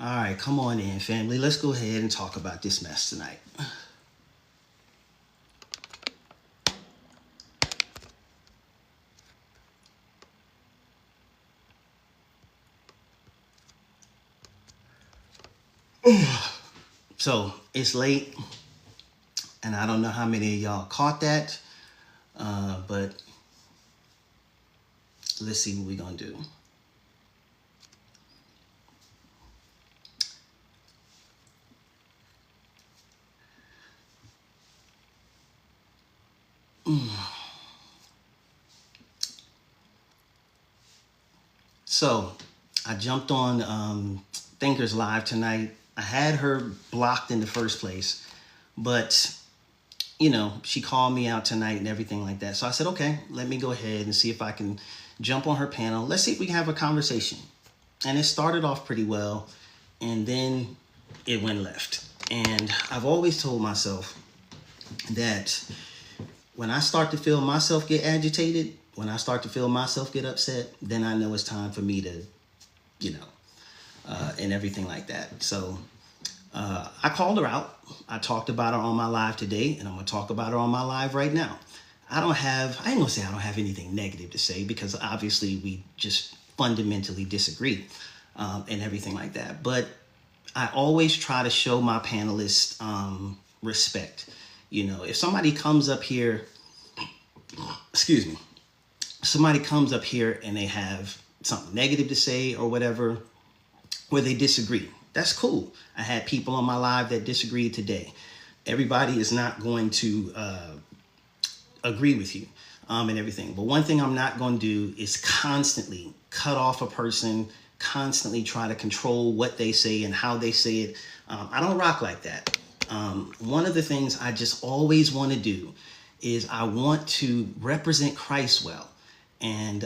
All right, come on in, family. Let's go ahead and talk about this mess tonight. So it's late, and I don't know how many of y'all caught that, but let's see what we're gonna do. So I jumped on Thinkers Live tonight. I had her blocked in the first place, but you know, she called me out tonight and everything like that. So I said, okay, let me go ahead and see if I can jump on her panel. Let's see if we can have a conversation. And it started off pretty well, and then it went left. And I've always told myself that when I start to feel myself get agitated, when I start to feel myself get upset, then I know it's time for me to, and everything like that. So I called her out. I talked about her on my live today, and I'm going to talk about her on my live right now. I ain't going to say I don't have anything negative to say, because obviously we just fundamentally disagree and everything like that. But I always try to show my panelists respect. You know, if somebody comes up here, somebody comes up here and they have something negative to say or whatever, where they disagree, that's cool. I had people on my live that disagreed today. Everybody is not going to agree with you and everything. But one thing I'm not going to do is constantly cut off a person, constantly try to control what they say and how they say it. I don't rock like that. One of the things I just always want to do is I want to represent Christ well. And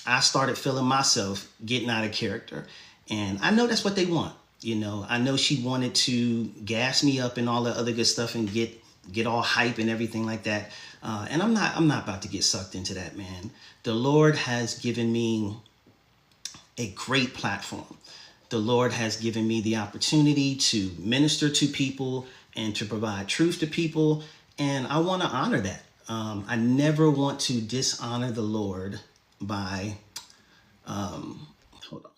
I started feeling myself getting out of character. And I know that's what they want. You know, I know she wanted to gas me up and all the other good stuff and get all hype and everything like that. And I'm not about to get sucked into that, man. The Lord has given me a great platform. The Lord has given me the opportunity to minister to people and to provide truth to people. And I want to honor that. I never want to dishonor the Lord by, hold on.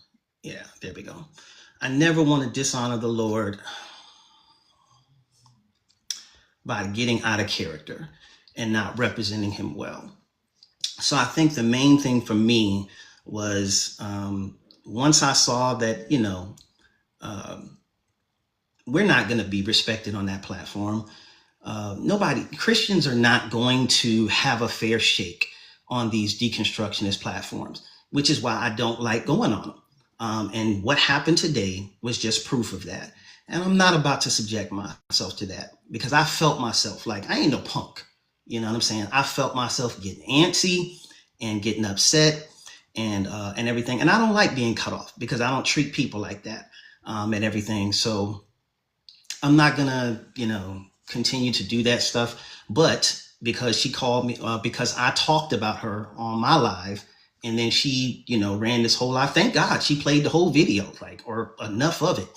Yeah, there we go. I never want to dishonor the Lord by getting out of character and not representing him well. So I think the main thing for me was once I saw that, we're not going to be respected on that platform. Christians are not going to have a fair shake on these deconstructionist platforms, which is why I don't like going on them. And what happened today was just proof of that. And I'm not about to subject myself to that, because I felt myself like I ain't no punk. You know what I'm saying? I felt myself getting antsy and getting upset and everything. And I don't like being cut off, because I don't treat people like that and everything. So I'm not gonna, continue to do that stuff. But because she called me, because I talked about her on my live, and then she, ran this whole live. Thank God she played the whole video, or enough of it.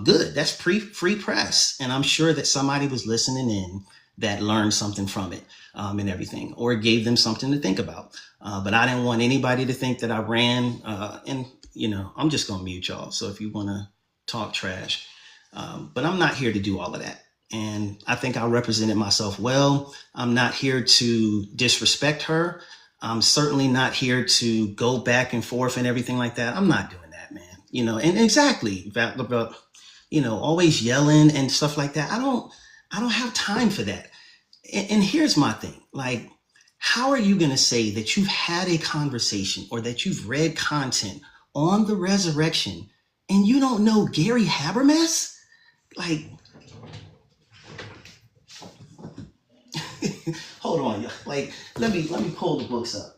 Good. That's free press. And I'm sure that somebody was listening in that learned something from it and everything, or it gave them something to think about. But I didn't want anybody to think that I ran. And, I'm just going to mute y'all. So if you want to talk trash, but I'm not here to do all of that. And I think I represented myself well. I'm not here to disrespect her. I'm certainly not here to go back and forth and everything like that. I'm not doing that, man. And exactly about, always yelling and stuff like that. I don't have time for that. And here's my thing. Like, how are you going to say that you've had a conversation or that you've read content on the resurrection and you don't know Gary Habermas? Like, hold on. Like, let me pull the books up.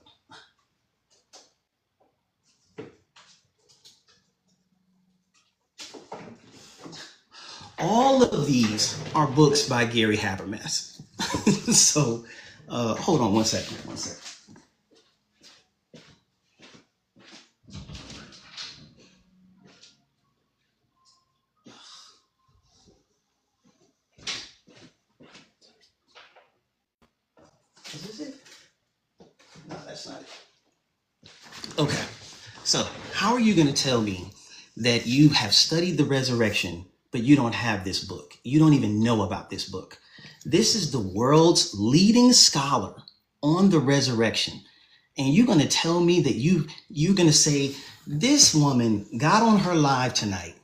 All of these are books by Gary Habermas. So, hold on one second. that's not it. Okay. So how are you going to tell me that you have studied the resurrection, but you don't have this book? You don't even know about this book. This is the world's leading scholar on the resurrection. And you're going to tell me that you're going to say, this woman got on her live tonight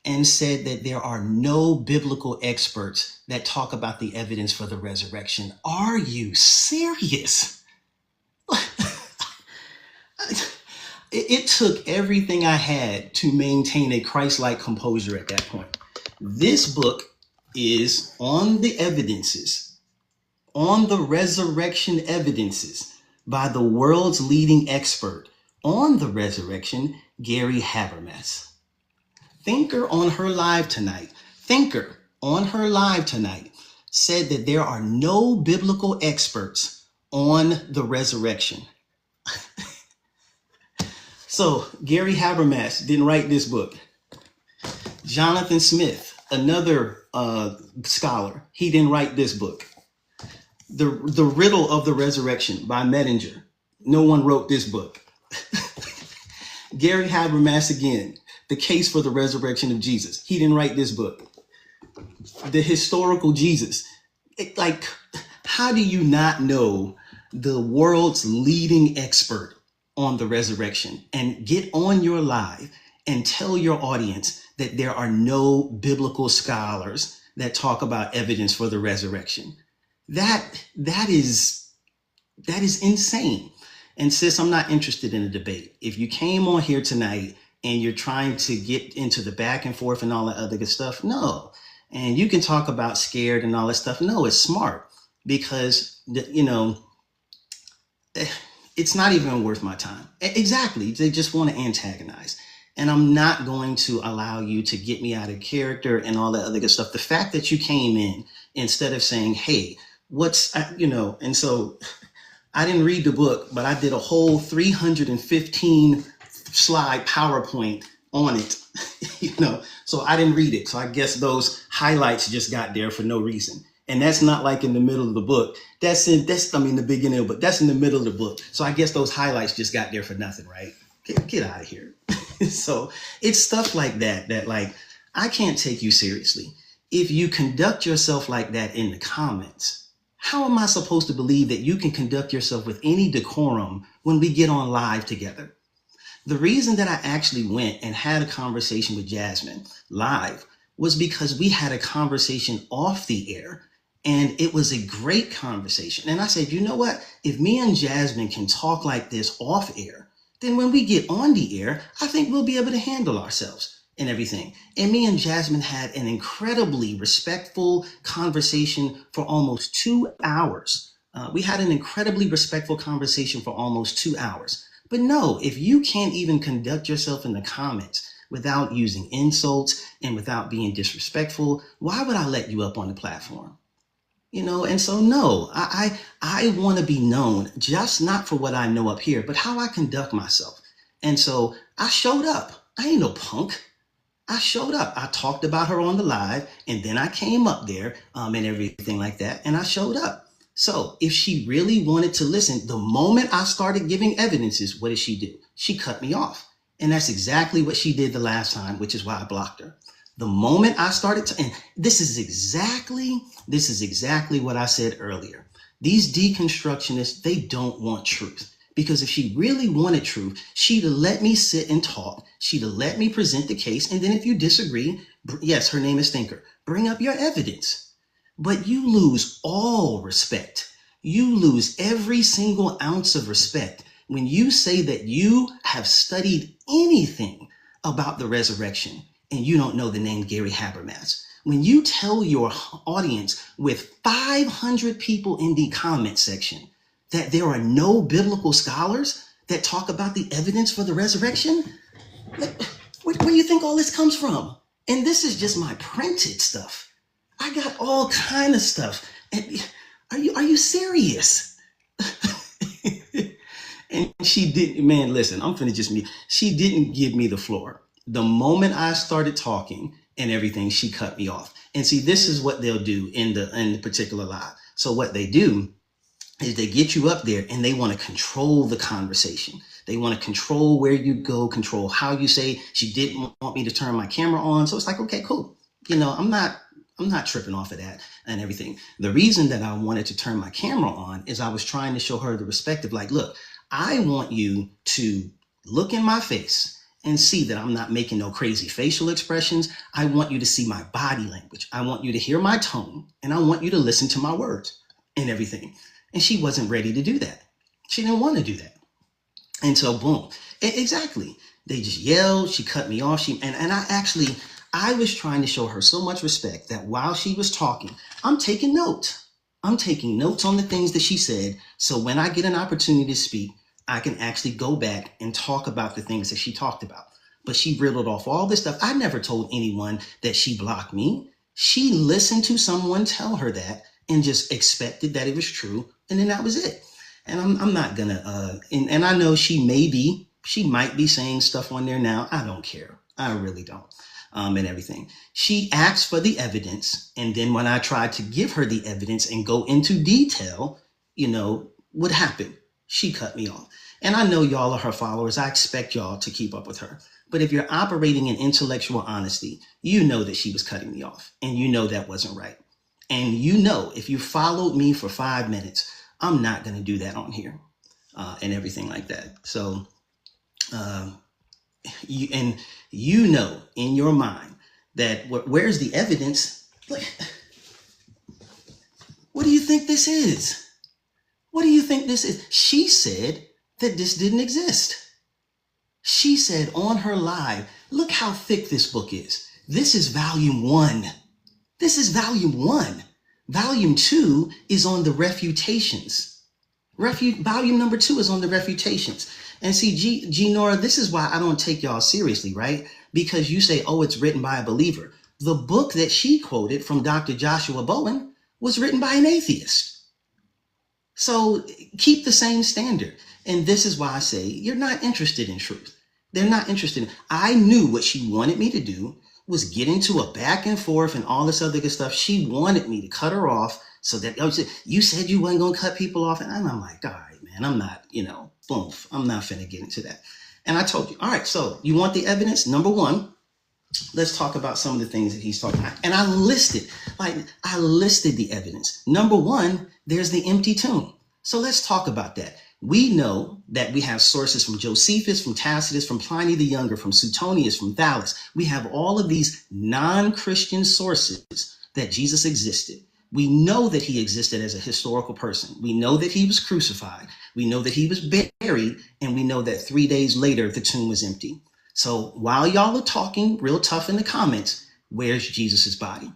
and said that there are no biblical experts that talk about the evidence for the resurrection. Are you serious? It took everything I had to maintain a Christ-like composure at that point. This book is on the evidences, on the resurrection evidences by the world's leading expert on the resurrection, Gary Habermas. Thinker on her live tonight said that there are no biblical experts on the resurrection. So Gary Habermas didn't write this book. Jonathan Smith, another scholar, he didn't write this book. The Riddle of the Resurrection by Mettinger, no one wrote this book. Gary Habermas again, The Case for the Resurrection of Jesus, he didn't write this book. The Historical Jesus, how do you not know the world's leading expert on the resurrection and get on your live and tell your audience that there are no biblical scholars that talk about evidence for the resurrection? That is insane. And sis, I'm not interested in a debate. If you came on here tonight and you're trying to get into the back and forth and all that other good stuff, no. And you can talk about scared and all that stuff. No, it's smart, because it's not even worth my time. Exactly. They just want to antagonize. And I'm not going to allow you to get me out of character and all that other good stuff. The fact that you came in instead of saying, hey, and so I didn't read the book, but I did a whole 315 slide PowerPoint on it, so I didn't read it. So I guess those highlights just got there for no reason. And that's not like in the middle of the book. That's the beginning, but that's in the middle of the book. So I guess those highlights just got there for nothing, right? Get out of here. So it's stuff like that I can't take you seriously. If you conduct yourself like that in the comments, how am I supposed to believe that you can conduct yourself with any decorum when we get on live together? The reason that I actually went and had a conversation with Jasmine live was because we had a conversation off the air, and it was a great conversation. And I said, you know what? If me and Jasmine can talk like this off air, then when we get on the air, I think we'll be able to handle ourselves and everything. And me and Jasmine had an incredibly respectful conversation for almost 2 hours. We had an incredibly respectful conversation for almost 2 hours. But no, if you can't even conduct yourself in the comments without using insults and without being disrespectful, why would I let you up on the platform? And so no, I want to be known, just not for what I know up here, but how I conduct myself. And so I showed up. I ain't no punk. I showed up. I talked about her on the live, and then I came up there and everything like that, and I showed up. So if she really wanted to listen, the moment I started giving evidences, what did she do? She cut me off. And that's exactly what she did the last time, which is why I blocked her. The moment I started and this is exactly what I said earlier. These deconstructionists, they don't want truth. Because if she really wanted truth, she'd have let me sit and talk. She'd have let me present the case. And then if you disagree, yes, her name is Thinker, bring up your evidence. But you lose all respect. You lose every single ounce of respect when you say that you have studied anything about the resurrection and you don't know the name Gary Habermas. When you tell your audience with 500 people in the comment section that there are no biblical scholars that talk about the evidence for the resurrection, where do you think all this comes from? And this is just my printed stuff. I got all kind of stuff. And are you serious? And she didn't, man, listen, I'm finna just mute. She didn't give me the floor. The moment I started talking and everything, she cut me off. And see, this is what they'll do in the particular live. So what they do is they get you up there and they want to control the conversation. They want to control where you go, control how you say. She didn't want me to turn my camera on. So it's like, okay, cool. I'm not tripping off of that and everything. The reason that I wanted to turn my camera on is I was trying to show her the respect of like, look, I want you to look in my face and see that I'm not making no crazy facial expressions. I want you to see my body language. I want you to hear my tone, and I want you to listen to my words and everything. And she wasn't ready to do that. She didn't want to do that. And so, boom, exactly. They just yelled. She cut me off. I was trying to show her so much respect that while she was talking, I'm taking notes. I'm taking notes on the things that she said. So when I get an opportunity to speak, I can actually go back and talk about the things that she talked about. But she riddled off all this stuff. I never told anyone that she blocked me. She listened to someone tell her that and just expected that it was true. And then that was it. And I'm not gonna, and I know she might be saying stuff on there now. I don't care. I really don't. And everything. She asked for the evidence. And then when I tried to give her the evidence and go into detail, what happened? She cut me off. And I know y'all are her followers. I expect y'all to keep up with her. But if you're operating in intellectual honesty, you know that she was cutting me off. And you know that wasn't right. And if you followed me for 5 minutes, I'm not going to do that on here and everything like that. So, in your mind that where's the evidence? What do you think this is? What do you think this is? She said that this didn't exist. She said on her live, look how thick this book is. This is volume 1. This is volume 1. Volume 2 is on the refutations. Volume number 2 is on the refutations. And see, G Nora, this is why I don't take y'all seriously, right? Because you say, oh, it's written by a believer. The book that she quoted from Dr. Joshua Bowen was written by an atheist. So keep the same standard. And this is why I say you're not interested in truth. They're not interested. I knew what she wanted me to do was get into a back and forth and all this other good stuff. She wanted me to cut her off so that you said you wasn't going to cut people off. And I'm like, all right, man, I'm not, boom, I'm not finna get into that. And I told you, all right, so you want the evidence? Number 1, let's talk about some of the things that he's talking about. And I listed the evidence. Number 1, there's the empty tomb. So let's talk about that. We know that we have sources from Josephus, from Tacitus, from Pliny the Younger, from Suetonius, from Thales. We have all of these non-Christian sources that Jesus existed. We know that he existed as a historical person. We know that he was crucified. We know that he was buried. And we know that 3 days later, the tomb was empty. So while y'all are talking real tough in the comments, where's Jesus's body?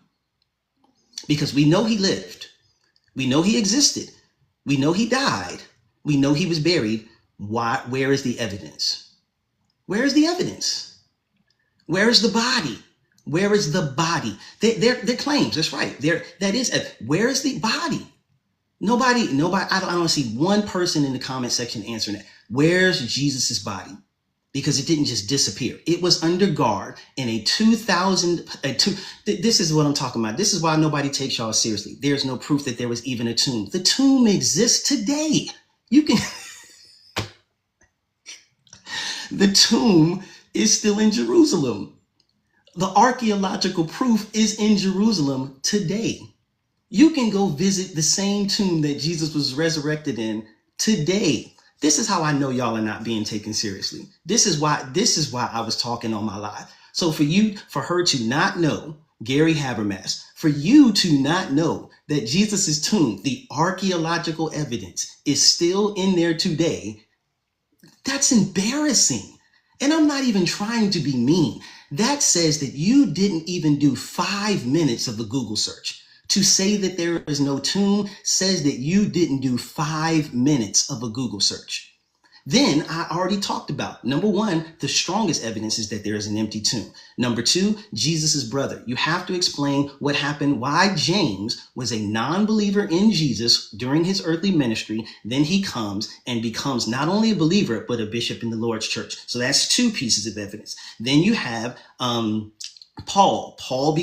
Because we know he lived. We know he existed. We know he died. We know he was buried. Where is the evidence? Where is the evidence? Where is the body? Where is the body? Their claims, that's right. Where is the body? Nobody, I don't see one person in the comment section answering that. Where's Jesus's body? Because it didn't just disappear. It was under guard in this is what I'm talking about. This is why nobody takes y'all seriously. There's no proof that there was even a tomb. The tomb exists today. The tomb is still in Jerusalem. The archaeological proof is in Jerusalem today. You can go visit the same tomb that Jesus was resurrected in today. This is how I know y'all are not being taken seriously. This is why I was talking on my live. So for her to not know, Gary Habermas, for you to not know that Jesus's tomb, the archaeological evidence is still in there today, that's embarrassing. And I'm not even trying to be mean. That says that you didn't even do 5 minutes of the Google search. To say that there is no tomb says that you didn't do 5 minutes of a Google search. Then I already talked about, number 1, the strongest evidence is that there is an empty tomb. Number 2, Jesus's brother. You have to explain what happened, why James was a non-believer in Jesus during his earthly ministry. Then he comes and becomes not only a believer, but a bishop in the Lord's church. So that's 2 pieces of evidence. Then you have Paul. Paul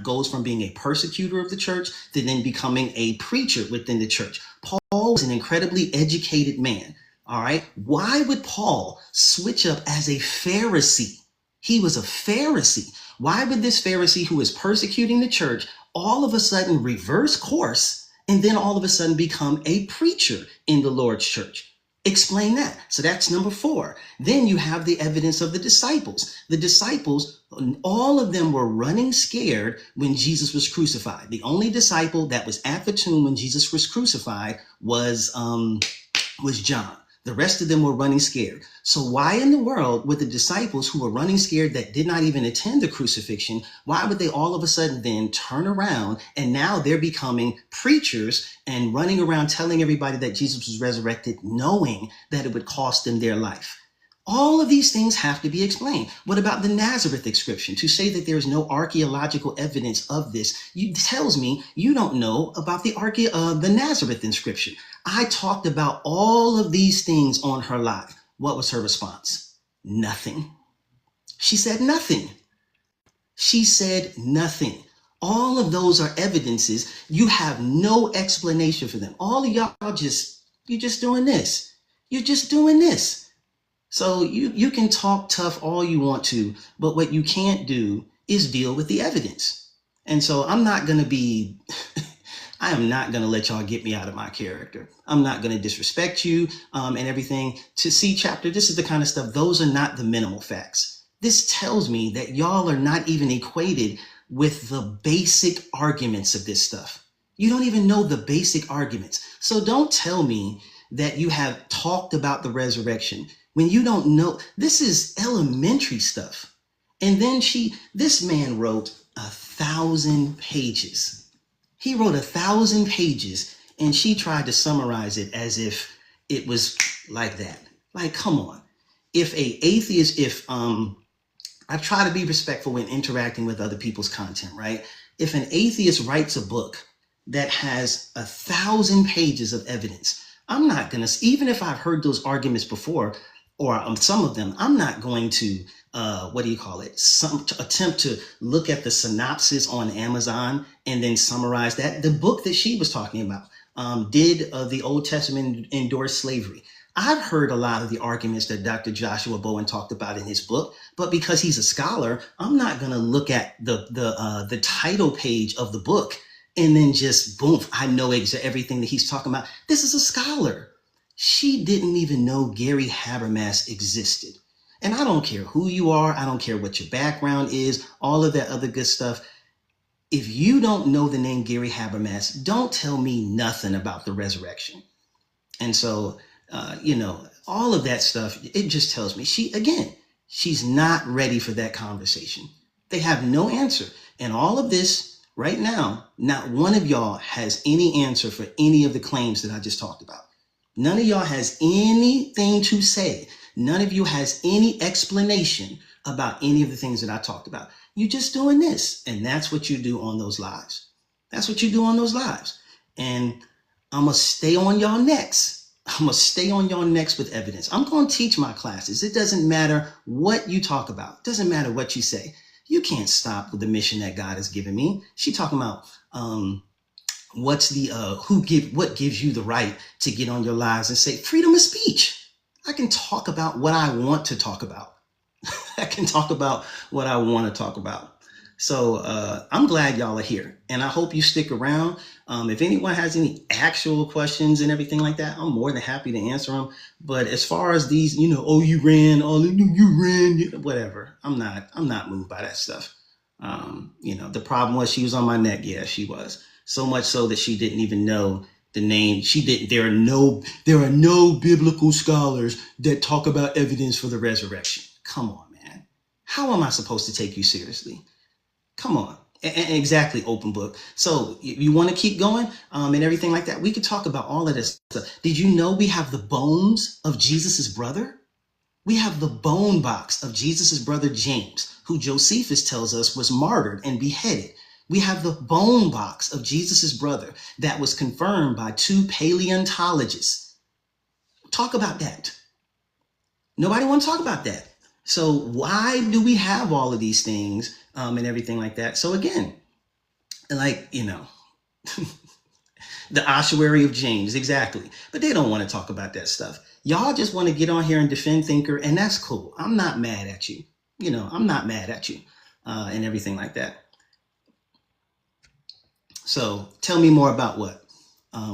goes from being a persecutor of the church to then becoming a preacher within the church. Paul Paul is an incredibly educated man. All right. Why would Paul switch up as a Pharisee? He was a Pharisee. Why would this Pharisee who is persecuting the church all of a sudden reverse course and then all of a sudden become a preacher in the Lord's church? Explain that. So that's number 4. Then you have the evidence of the disciples. The disciples, all of them were running scared when Jesus was crucified. The only disciple that was at the tomb when Jesus was crucified was John. The rest of them were running scared. So why in the world would the disciples who were running scared that did not even attend the crucifixion, why would they all of a sudden then turn around and now they're becoming preachers and running around telling everybody that Jesus was resurrected, knowing that it would cost them their life? All of these things have to be explained. What about the Nazareth inscription? To say that there is no archaeological evidence of this, tells me you don't know about the Nazareth inscription. I talked about all of these things on her live. What was her response? Nothing. She said nothing. She said nothing. All of those are evidences. You have no explanation for them. All of y'all you're just doing this. You're just doing this. So you can talk tough all you want to, but what you can't do is deal with the evidence. And so I am not going to let y'all get me out of my character. I'm not going to disrespect you and everything. To see chapter, this is the kind of stuff, those are not the minimal facts. This tells me that y'all are not even equated with the basic arguments of this stuff. You don't even know the basic arguments. So don't tell me that you have talked about the resurrection when you don't know. This is elementary stuff. And then this man wrote 1,000 pages. He wrote 1,000 pages and she tried to summarize it as if it was like that. Like, come on. I try to be respectful when interacting with other people's content, right? If an atheist writes a book that has 1,000 pages of evidence, I'm not going to, even if I've heard those arguments before, or some of them, I'm not going to, attempt to look at the synopsis on Amazon and then summarize that. The book that she was talking about, did the Old Testament endorse slavery? I've heard a lot of the arguments that Dr. Joshua Bowen talked about in his book, but because he's a scholar, I'm not going to look at the title page of the book and then just boom, I know everything that he's talking about. This is a scholar. She didn't even know Gary Habermas existed. And I don't care who you are. I don't care what your background is, all of that other good stuff. If you don't know the name Gary Habermas, don't tell me nothing about the resurrection. And so, all of that stuff, it just tells me she's not ready for that conversation. They have no answer. And all of this right now, not one of y'all has any answer for any of the claims that I just talked about. None of y'all has anything to say. None of you has any explanation about any of the things that I talked about. You're just doing this. And that's what you do on those lives. That's what you do on those lives. And I'm going to stay on y'all next. I'm going to stay on y'all next with evidence. I'm going to teach my classes. It doesn't matter what you talk about. It doesn't matter what you say. You can't stop with the mission that God has given me. She talking about, what gives you the right to get on your lives and say freedom of speech? I can talk about what I want to talk about. I can talk about what I want to talk about. So I'm glad y'all are here and I hope you stick around. If anyone has any actual questions and everything like that, I'm more than happy to answer them. But as far as these, you ran, whatever, I'm not moved by that stuff. The problem was she was on my neck. Yeah, she was. So much so that she didn't even know the name. There are no biblical scholars that talk about evidence for the resurrection. Come on, man. How am I supposed to take you seriously? Come on. Exactly, open book. So you want to keep going and everything like that? We could talk about all of this stuff. Did you know we have the bones of Jesus's brother? We have the bone box of Jesus's brother James, who Josephus tells us was martyred and beheaded. We have the bone box of Jesus's brother that was confirmed by 2 paleontologists. Talk about that. Nobody want to talk about that. So why do we have all of these things and everything like that? So again, The ossuary of James, exactly. But they don't want to talk about that stuff. Y'all just want to get on here and defend Thinker, and that's cool. I'm not mad at you. I'm not mad at you and everything like that. So tell me more about what?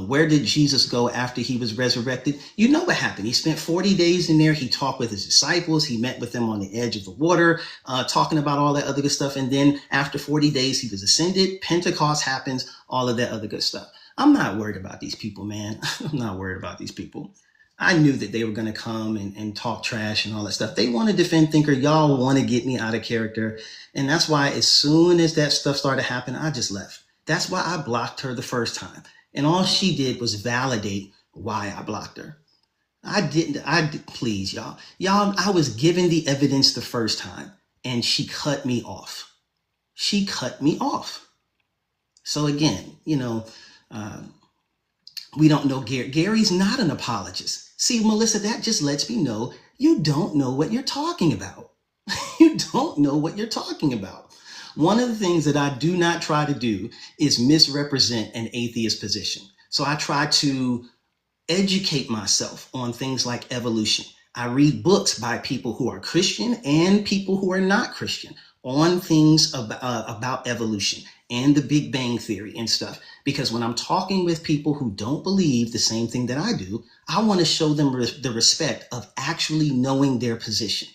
Where did Jesus go after he was resurrected? You know what happened. He spent 40 days in there. He talked with his disciples. He met with them on the edge of the water, talking about all that other good stuff. And then after 40 days, he was ascended. Pentecost happens, all of that other good stuff. I'm not worried about these people, man. I'm not worried about these people. I knew that they were going to come and talk trash and all that stuff. They want to defend Thinker. Y'all want to get me out of character. And that's why as soon as that stuff started happening, I just left. That's why I blocked her the first time. And all she did was validate why I blocked her. Please, y'all. I was given the evidence the first time and she cut me off. She cut me off. So again, we don't know Gary. Gary's not an apologist. See, Melissa, that just lets me know you don't know what you're talking about. You don't know what you're talking about. One of the things that I do not try to do is misrepresent an atheist position. So I try to educate myself on things like evolution. I read books by people who are Christian and people who are not Christian on things about evolution and the Big Bang Theory and stuff. Because when I'm talking with people who don't believe the same thing that I do, I want to show them the respect of actually knowing their position.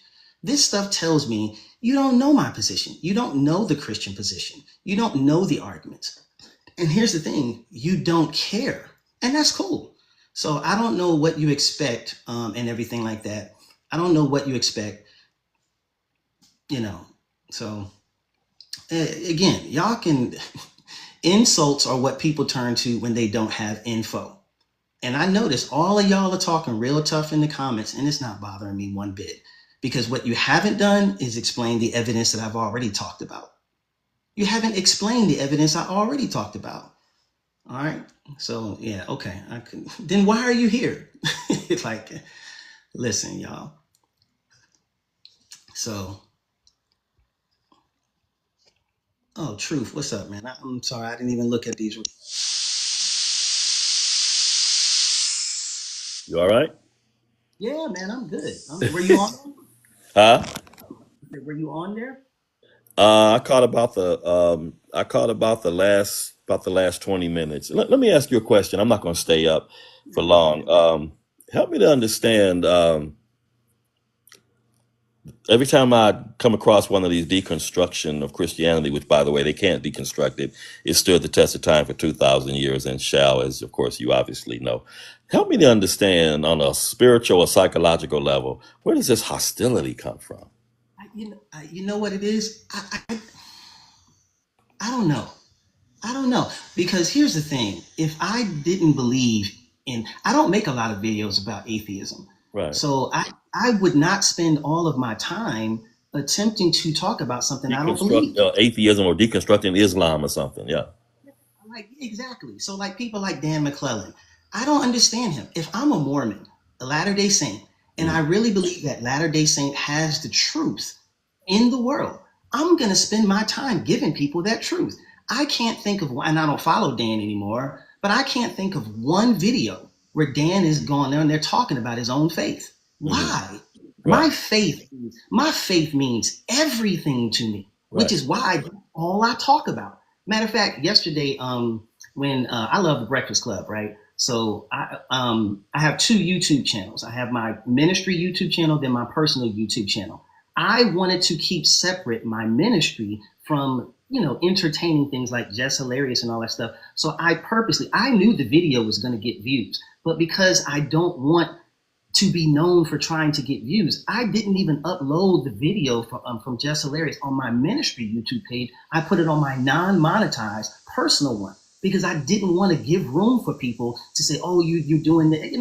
This stuff tells me you don't know my position. You don't know the Christian position. You don't know the arguments. And here's the thing, you don't care. And that's cool. So I don't know what you expect and everything like that. I don't know what you expect, So again, y'all can, insults are what people turn to when they don't have info. And I notice all of y'all are talking real tough in the comments, and it's not bothering me one bit. Because what you haven't done is explain the evidence that I've already talked about. You haven't explained the evidence I already talked about. All right. So, yeah, okay. Then why are you here? It's like, listen, y'all. So, oh, Truth, what's up, man? I'm sorry, I didn't even look at these. You all right? Yeah, man, I'm good. Were you on? Huh? Were you on there? I caught about the last 20 minutes. Let me ask you a question. I'm not going to stay up for long. Help me to understand. Every time I come across one of these deconstruction of Christianity, which, by the way, they can't deconstruct it, it stood the test of time for 2,000 years and shall, as of course you obviously know. Help me to understand on a spiritual or psychological level, where does this hostility come from? You know what it is? I don't know. I don't know. Because here's the thing. If I didn't believe I don't make a lot of videos about atheism. Right. So I would not spend all of my time attempting to talk about something I don't believe. Atheism or deconstructing Islam or something. Yeah. Exactly. So people like Dan McClellan, I don't understand him. If I'm a Mormon, a Latter-day Saint, and I really believe that Latter-day Saint has the truth in the world, I'm going to spend my time giving people that truth. I can't think of one, and I don't follow Dan anymore, but I can't think of one video where Dan is going there and they're talking about his own faith. Why? Right. My faith means everything to me, which is why all I talk about. Matter of fact, yesterday, when I love the Breakfast Club, right? So I have two YouTube channels. I have my ministry YouTube channel, then my personal YouTube channel. I wanted to keep separate my ministry from, entertaining things like Just Hilarious and all that stuff. So I knew the video was going to get views, but because I don't want to be known for trying to get views, I didn't even upload the video from Just Hilarious on my ministry YouTube page. I put it on my non-monetized personal one because I didn't want to give room for people to say, oh, you're doing that.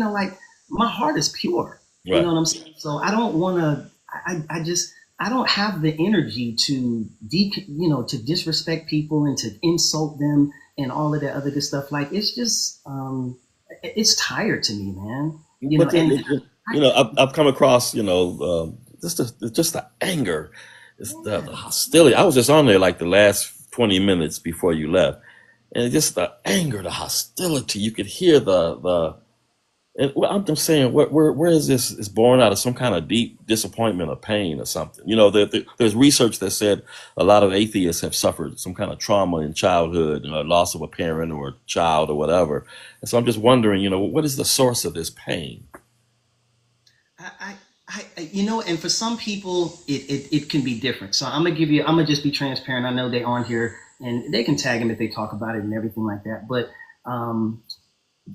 My heart is pure. Right. You know what I'm saying? So I don't want to, I don't have the energy to disrespect people and to insult them and all of that other good stuff. It's just, it's tired to me, man. I've come across, just the anger, the hostility. I was just on there like the last 20 minutes before you left. and just the anger, the hostility. You could hear the. And I'm just saying, where is this? Is born out of some kind of deep disappointment or pain or something. You know, there's research that said a lot of atheists have suffered some kind of trauma in childhood, you know, loss of a parent or a child or whatever. And so I'm just wondering, you know, what is the source of this pain? You know, and for some people, it can be different. So I'm gonna just be transparent. I know they aren't here, and they can tag him if they talk about it and everything like that. But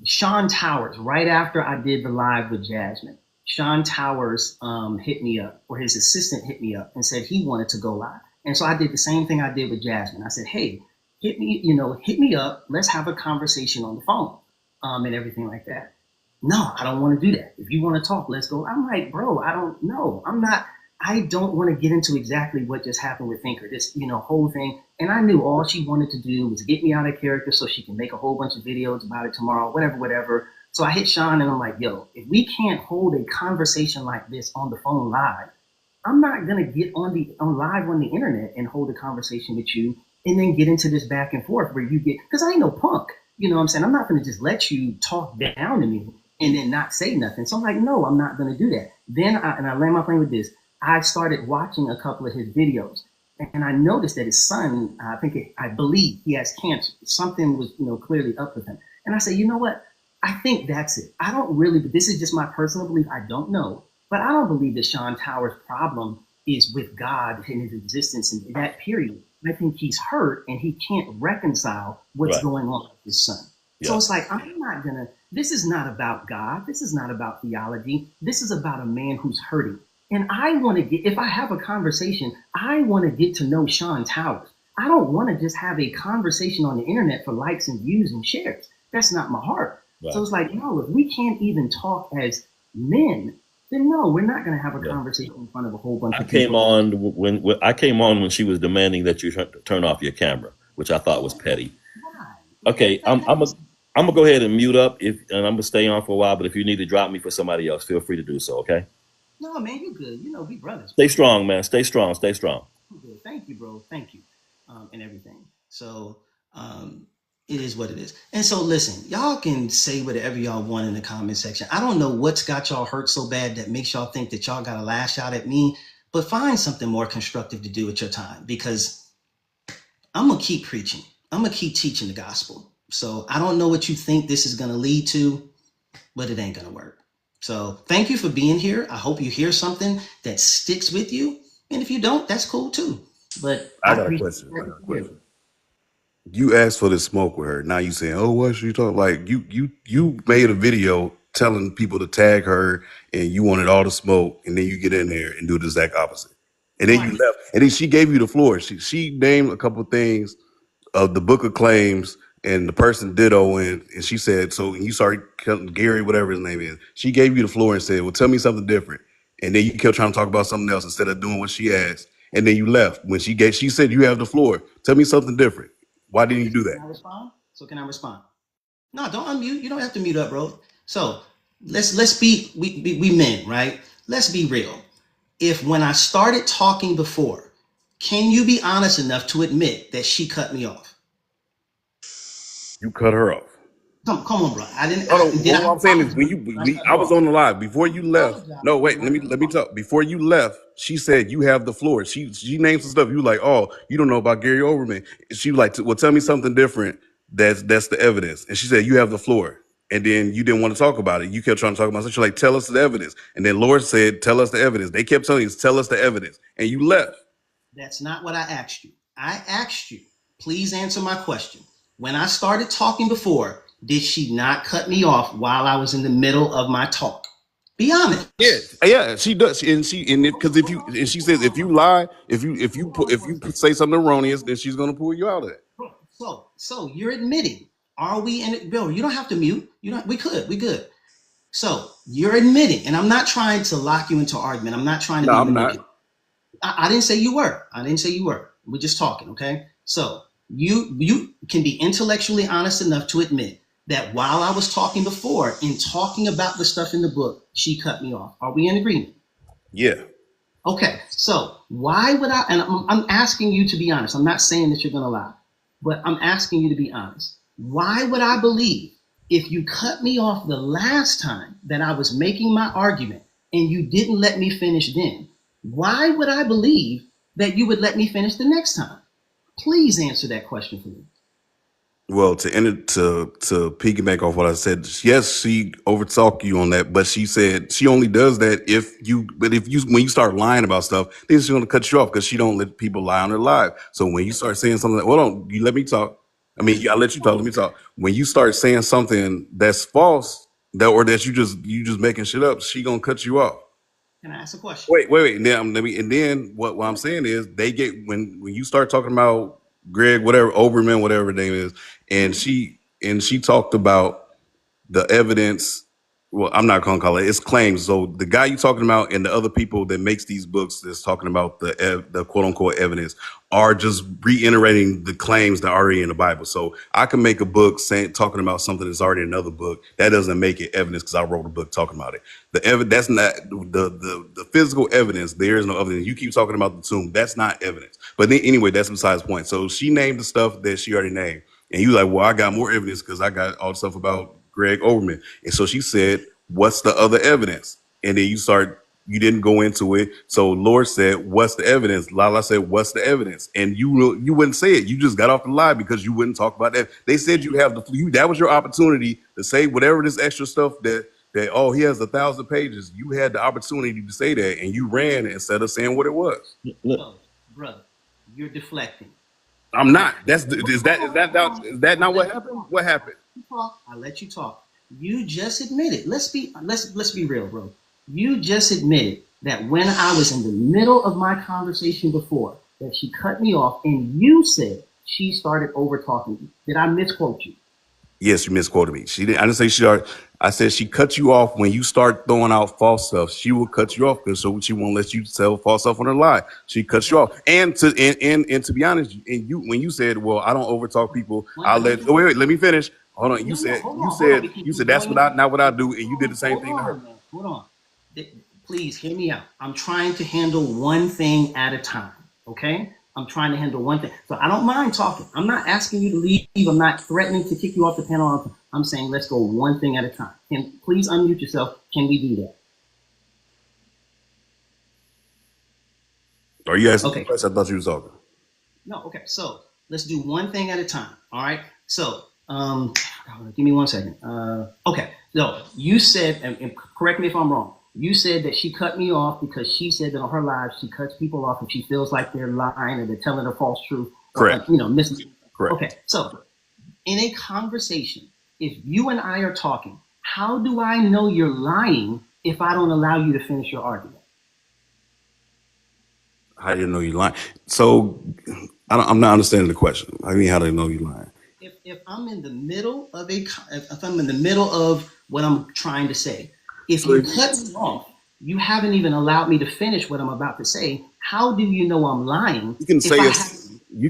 Sean Towers, right after I did the live with Jasmine, Sean Towers hit me up, or his assistant hit me up and said he wanted to go live. And so I did the same thing I did with Jasmine. I said, hey, hit me up. Let's have a conversation on the phone and everything like that. No, I don't want to do that. If you want to talk, let's go. I'm like, bro, I don't want to get into exactly what just happened with Thinker, this, whole thing. And I knew all she wanted to do was get me out of character so she can make a whole bunch of videos about it tomorrow, whatever. So I hit Sean and I'm like, yo, if we can't hold a conversation like this on the phone live, I'm not going to get on live on the internet and hold a conversation with you and then get into this back and forth where you get, because I ain't no punk. You know what I'm saying? I'm not going to just let you talk down to me and then not say nothing. So I'm like, no, I'm not going to do that. Then I land my plane with this. I started watching a couple of his videos and I noticed that his son, I believe he has cancer. Something was, clearly up with him. And I said, you know what? I think that's it. I don't really, but this is just my personal belief. I don't know, but I don't believe that Sean Towers' problem is with God and his existence in that period. I think he's hurt and he can't reconcile what's going on with his son. Yeah. So it's like, this is not about God. This is not about theology. This is about a man who's hurting. And if I have a conversation, I want to get to know Sean Towers. I don't want to just have a conversation on the internet for likes and views and shares. That's not my heart. Right. So it's like, no, if we can't even talk as men, then no, we're not going to have a conversation in front of a whole bunch of people. I came on when she was demanding that you turn off your camera, which I thought was petty. Okay, I'm gonna go ahead and mute up and I'm gonna stay on for a while. But if you need to drop me for somebody else, feel free to do so. Okay. No, man, you good. We brothers. Stay strong, man. Stay strong. Stay strong. Good. Thank you, bro. Thank you, and everything. So, it is what it is. And so, listen, y'all can say whatever y'all want in the comment section. I don't know what's got y'all hurt so bad that makes y'all think that y'all got to lash out at me. But find something more constructive to do with your time, because I'm gonna keep preaching. I'm gonna keep teaching the gospel. So I don't know what you think this is gonna lead to, but it ain't gonna work. So thank you for being here. I hope you hear something that sticks with you. And if you don't, that's cool too. But I got a question. You asked for the smoke with her. Now you saying, oh, what should you talk? Like you made a video telling people to tag her and you wanted all the smoke, and then you get in there and do the exact opposite. And then you left. And then she gave you the floor. She named a couple of things of the book of claims and the person ditto, and she said, so you started Gary, whatever his name is. She gave you the floor and said, well, tell me something different. And then you kept trying to talk about something else instead of doing what she asked. And then you left. When she said, you have the floor. Tell me something different. Why didn't you do that? Can I respond? So can I respond? No, don't unmute. You don't have to mute up, bro. So let's be we men, right? Let's be real. If when I started talking before, can you be honest enough to admit that she cut me off? You cut her off. Come on, bro. I didn't. What I'm saying is, I was on the live before you left. No, wait. Let me talk. Before you left, she said you have the floor. She named some stuff. You like, oh, you don't know about Gary Overman. She was like, well, tell me something different. That's the evidence. And she said you have the floor. And then you didn't want to talk about it. You kept trying to talk about it. She's like, tell us the evidence. And then Lord said, tell us the evidence. They kept telling you, tell us the evidence. And you left. That's not what I asked you. I asked you, please answer my question. When I started talking before, did she not cut me off while I was in the middle of my talk? Be honest. Yeah, she does. And she says if you lie, if you say something erroneous, then she's gonna pull you out of it. So you're admitting? Are we in it, Bill? You don't have to mute. We good. So you're admitting, and I'm not trying to lock you into argument. I'm not trying to. No, I'm not. I didn't say you were. We're just talking, okay? So you can be intellectually honest enough to admit that while I was talking before, in talking about the stuff in the book, she cut me off. Are we in agreement? Yeah. Okay. So why would I? And I'm asking you to be honest. I'm not saying that you're going to lie. but I'm asking you to be honest. Why would I believe if you cut me off the last time that I was making my argument and you didn't let me finish then? Why would I believe that you would let me finish the next time? Please answer that question for me. Well, to end it, to piggyback off what I said, yes, she overtalked you on that, but she said she only does that when you start lying about stuff, then she's going to cut you off because she don't let people lie on her live. So when you start saying something like, hold on, you let me talk. I mean, I let you talk. Let me talk. When you start saying something that's false, or that you just making shit up, she gonna cut you off. Can I ask a question? Wait. And then what I'm saying is they get when you start talking about Greg, whatever Oberman, whatever his name is, and she talked about the evidence. Well, I'm not gonna call it. It's claims. So the guy you talking about and the other people that makes these books that's talking about the quote unquote evidence are just reiterating the claims that are already in the Bible. So I can make a book talking about something that's already in another book. That doesn't make it evidence because I wrote a book talking about it. That's not the physical evidence. There is no evidence. You keep talking about the tomb. That's not evidence. But then anyway, that's besides the point. So she named the stuff that she already named. And you like, well, I got more evidence because I got all the stuff about Greg Overman. And so she said, what's the other evidence? And then you didn't go into it. So Lord said, what's the evidence? Lala said, what's the evidence? And you wouldn't say it. You just got off the lie because you wouldn't talk about that. They said you have that was your opportunity to say whatever this extra stuff that oh, he has 1,000 pages. You had the opportunity to say that and you ran instead of saying what it was. No, brother, you're deflecting. I'm not. Is that not what happened? What happened? I let you talk. You just admitted. Let's be real, bro. You just admitted that when I was in the middle of my conversation before, that she cut me off, and you said she started over talking you. Did I misquote you? Yes, you misquoted me. She didn't. I didn't say she. I said she cut you off when you start throwing out false stuff. She will cut you off because so she won't let you tell false stuff on her lie. She cuts you off. And to be honest, and when you said, "Well, I don't overtalk people," I'll let. Oh, wait, let me finish. Hold on. You said that's not what I do, and you did the same thing to her. Hold on. Please hear me out. I'm trying to handle one thing at a time. Okay. I'm trying to handle one thing. So I don't mind talking. I'm not asking you to leave. I'm not threatening to kick you off the panel. I'm saying let's go one thing at a time. Please unmute yourself. Can we do that? Are you asking the question? I thought you was talking. No, okay. So let's do one thing at a time. All right. So give me 1 second. Okay. So you said, and correct me if I'm wrong. You said that she cut me off because she said that on her live she cuts people off if she feels like they're lying or they're telling a false truth. Correct. Or, missing. Correct. Okay. So in a conversation, if you and I are talking, how do I know you're lying if I don't allow you to finish your argument? How do you know you're lying? So I'm not understanding the question. I mean, how do you know you're lying? If I'm in the middle of if I'm in the middle of what I'm trying to say, if you cut me off, you haven't even allowed me to finish what I'm about to say. How do you know I'm lying? You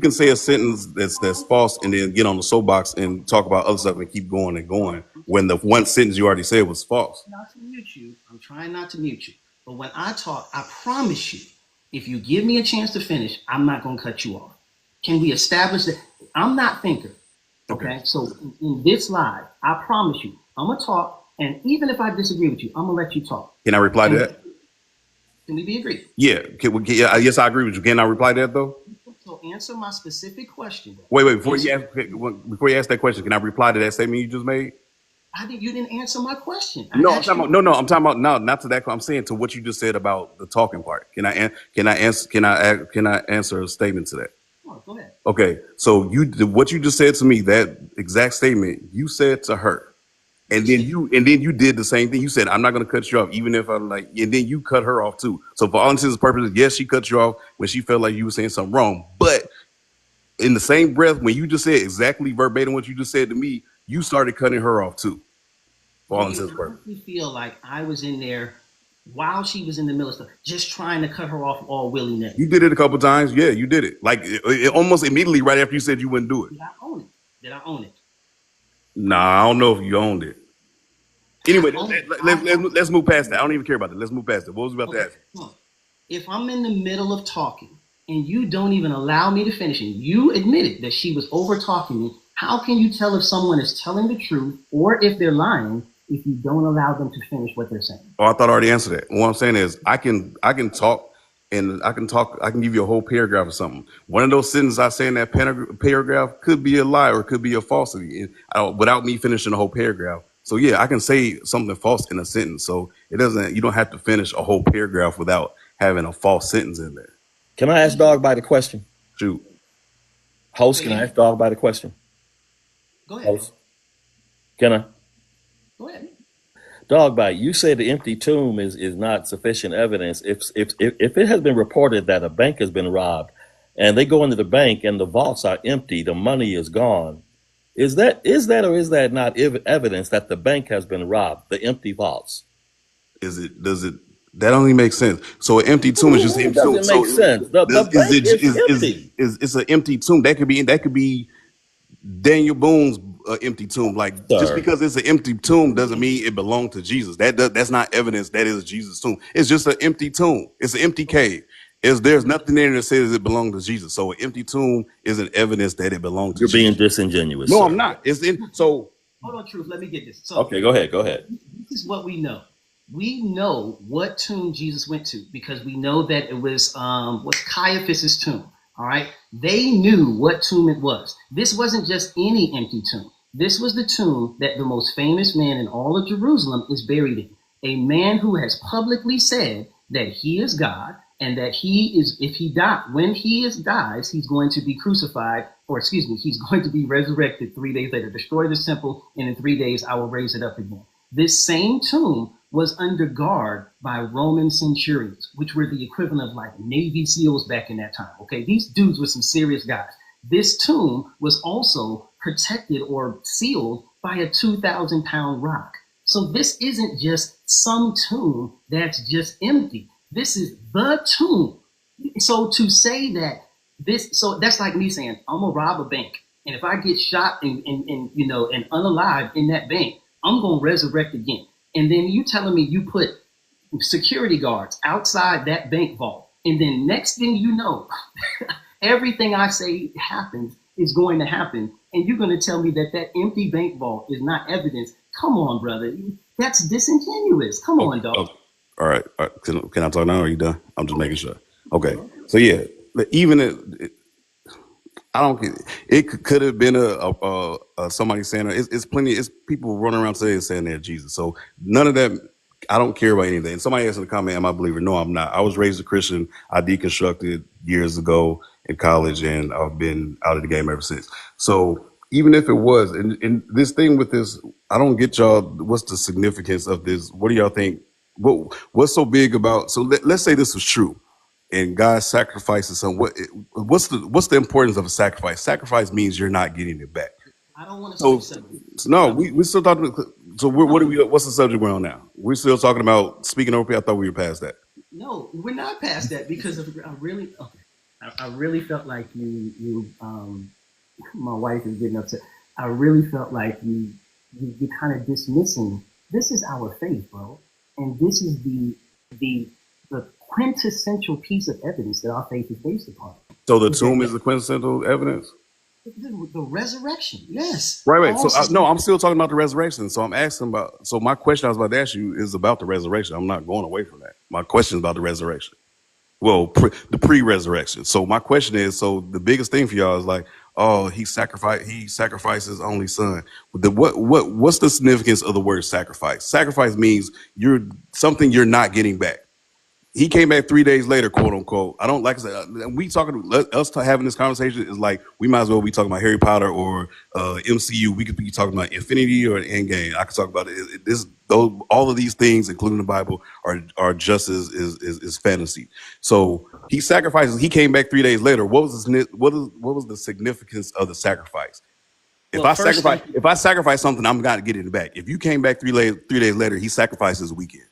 can say a sentence that's false and then get on the soapbox and talk about other stuff and keep going and going when the one sentence you already said was false. Not to mute you. I'm trying not to mute you. But when I talk, I promise you, if you give me a chance to finish, I'm not going to cut you off. Can we establish that? I'm not thinker. Okay. So in this live, I promise you, I'm going to talk. And even if I disagree with you, I'm going to let you talk. Can I reply to that? Can we be agreed? Yeah. Yes, I agree with you. Can I reply to that, though? So answer my specific question. Wait. Before you ask that question, can I reply to that statement you just made? You didn't answer my question. I'm talking about not to that. I'm saying to what you just said about the talking part. Can I answer a statement to that? Oh, go ahead. Okay. So what you just said to me, that exact statement you said to her. And then you did the same thing. You said, I'm not going to cut you off, even if I'm like, and then you cut her off too. So for all intents and purposes, yes, she cut you off when she felt like you were saying something wrong. But in the same breath, when you just said exactly verbatim what you just said to me, you started cutting her off too. For all intents and purposes. I feel like I was in there while she was in the middle of stuff, just trying to cut her off all willy-nilly. You did it a couple times. Yeah, you did it. Like it almost immediately right after you said you wouldn't do it. Did I own it? Nah, I don't know if you owned it. Anyway, let's move past that. I don't even care about that. Let's move past it. What was we about to ask? If I'm in the middle of talking and you don't even allow me to finish. And you admitted that she was over talking me. How can you tell if someone is telling the truth or if they're lying if you don't allow them to finish what they're saying? Oh, I thought I already answered that. What I'm saying is I can talk and I can give you a whole paragraph or something. One of those sentences I say in that paragraph could be a lie or it could be a falsity without me finishing the whole paragraph. So yeah, I can say something false in a sentence. So you don't have to finish a whole paragraph without having a false sentence in there. Can I ask Dog by the question? Shoot. Host, can I ask Dog by the question? Go ahead. Host. Can I? Go ahead. Dog bite, you said the empty tomb is not sufficient evidence. If it has been reported that a bank has been robbed and they go into the bank and the vaults are empty, the money is gone, is that or is that not evidence that the bank has been robbed, the empty vaults? That only makes sense. So an empty tomb is just an empty tomb. Doesn't make sense. The bank is empty. It's an empty tomb. That could be Daniel Boone's empty tomb. Like, Sir, just because it's an empty tomb doesn't mean it belonged to Jesus. That's not evidence that is Jesus' tomb. It's just an empty tomb. It's an empty cave. There's nothing there that says it belonged to Jesus. So an empty tomb isn't evidence that it belonged to you're Jesus. being disingenuous. No, sir. I'm not. So hold on, Truth. Let me get this. So, okay, go ahead. This is what we know. We know what tomb Jesus went to because we know that it was Caiaphas's tomb. All right. They knew what tomb it was. This wasn't just any empty tomb. This was the tomb that the most famous man in all of Jerusalem is buried in. A man who has publicly said that he is God and that when he dies, he's going to be crucified, he's going to be resurrected 3 days later. Destroy the temple, and in 3 days I will raise it up again. This same tomb was under guard by Roman centurions, which were the equivalent of like Navy SEALs back in that time. Okay, these dudes were some serious guys. This tomb was also protected or sealed by a 2,000-pound rock. So this isn't just some tomb that's just empty. This is the tomb. So to say that that's like me saying, I'm gonna rob a bank. And if I get shot and unalive in that bank, I'm gonna resurrect again. And then you telling me you put security guards outside that bank vault. And then next thing you know, everything I say happens is going to happen. And you're going to tell me that empty bank vault is not evidence. Come on, brother. That's disingenuous. Come on, dog. Okay. All right. Can I talk now? Or are you done? I'm just making sure. Okay. So yeah, even I don't get it. Could have been a somebody saying it's plenty. It's people running around today saying they're Jesus. So none of that. I don't care about anything. Somebody asked in the comment, "Am I a believer?" No, I'm not. I was raised a Christian. I deconstructed years ago in college, and I've been out of the game ever since. So even if it was, and this thing with this, I don't get y'all. What's the significance of this? What do y'all think? What's so big about? So let's say this was true. And God sacrifices some. What's the importance of a sacrifice? Sacrifice means you're not getting it back. I don't want to say no, we still talking. So what's the subject we're on now? We're still talking about speaking over. I thought we were past that. No, we're not past that because I really felt like you my wife is getting upset. I really felt like you kind of dismissing. This is our faith, bro, and this is the quintessential piece of evidence that our faith is based upon. So the tomb is the quintessential evidence? The resurrection, yes. Right. So no, I'm still talking about the resurrection. So I'm asking about. So my question I was about to ask you is about the resurrection. I'm not going away from that. My question is about the resurrection. Well, the pre-resurrection. So my question is, so the biggest thing for y'all is like, oh, he sacrificed his only son. What's the significance of the word sacrifice? Sacrifice means something you're not getting back. He came back 3 days later, quote unquote. I don't like I said, having this conversation is like we might as well be talking about Harry Potter or MCU. We could be talking about Infinity or Endgame. I could talk about it. All of these things, including the Bible, are just as fantasy. So he sacrifices. He came back 3 days later. What was the significance of the sacrifice? If I sacrifice something, I'm gonna get it back. If you came back 3 days later, he sacrificed his weekend.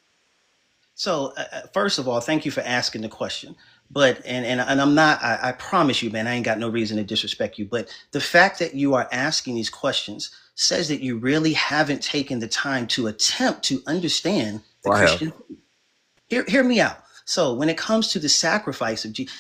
So first of all, thank you for asking the question. But and I'm not. I promise you, man, I ain't got no reason to disrespect you. But the fact that you are asking these questions says that you really haven't taken the time to attempt to understand the Christian. Hear me out. So when it comes to the sacrifice of Jesus,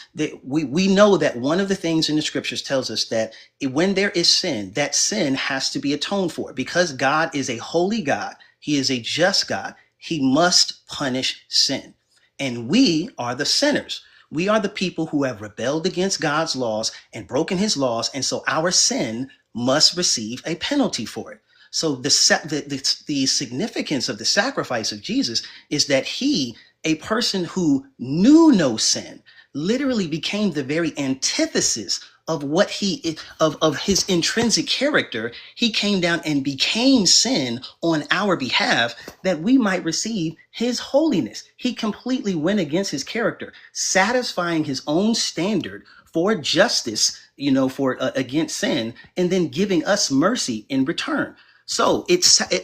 we know that one of the things in the scriptures tells us that when there is sin, that sin has to be atoned for. Because God is a holy God, he is a just God, he must punish sin. And we are the sinners. We are the people who have rebelled against God's laws and broken his laws. And so our sin must receive a penalty for it. So the significance of the sacrifice of Jesus is that he, a person who knew no sin, literally became the very antithesis of what he of his intrinsic character. He came down and became sin on our behalf that we might receive his holiness. He completely went against his character, satisfying his own standard for justice, for against sin, and then giving us mercy in return. So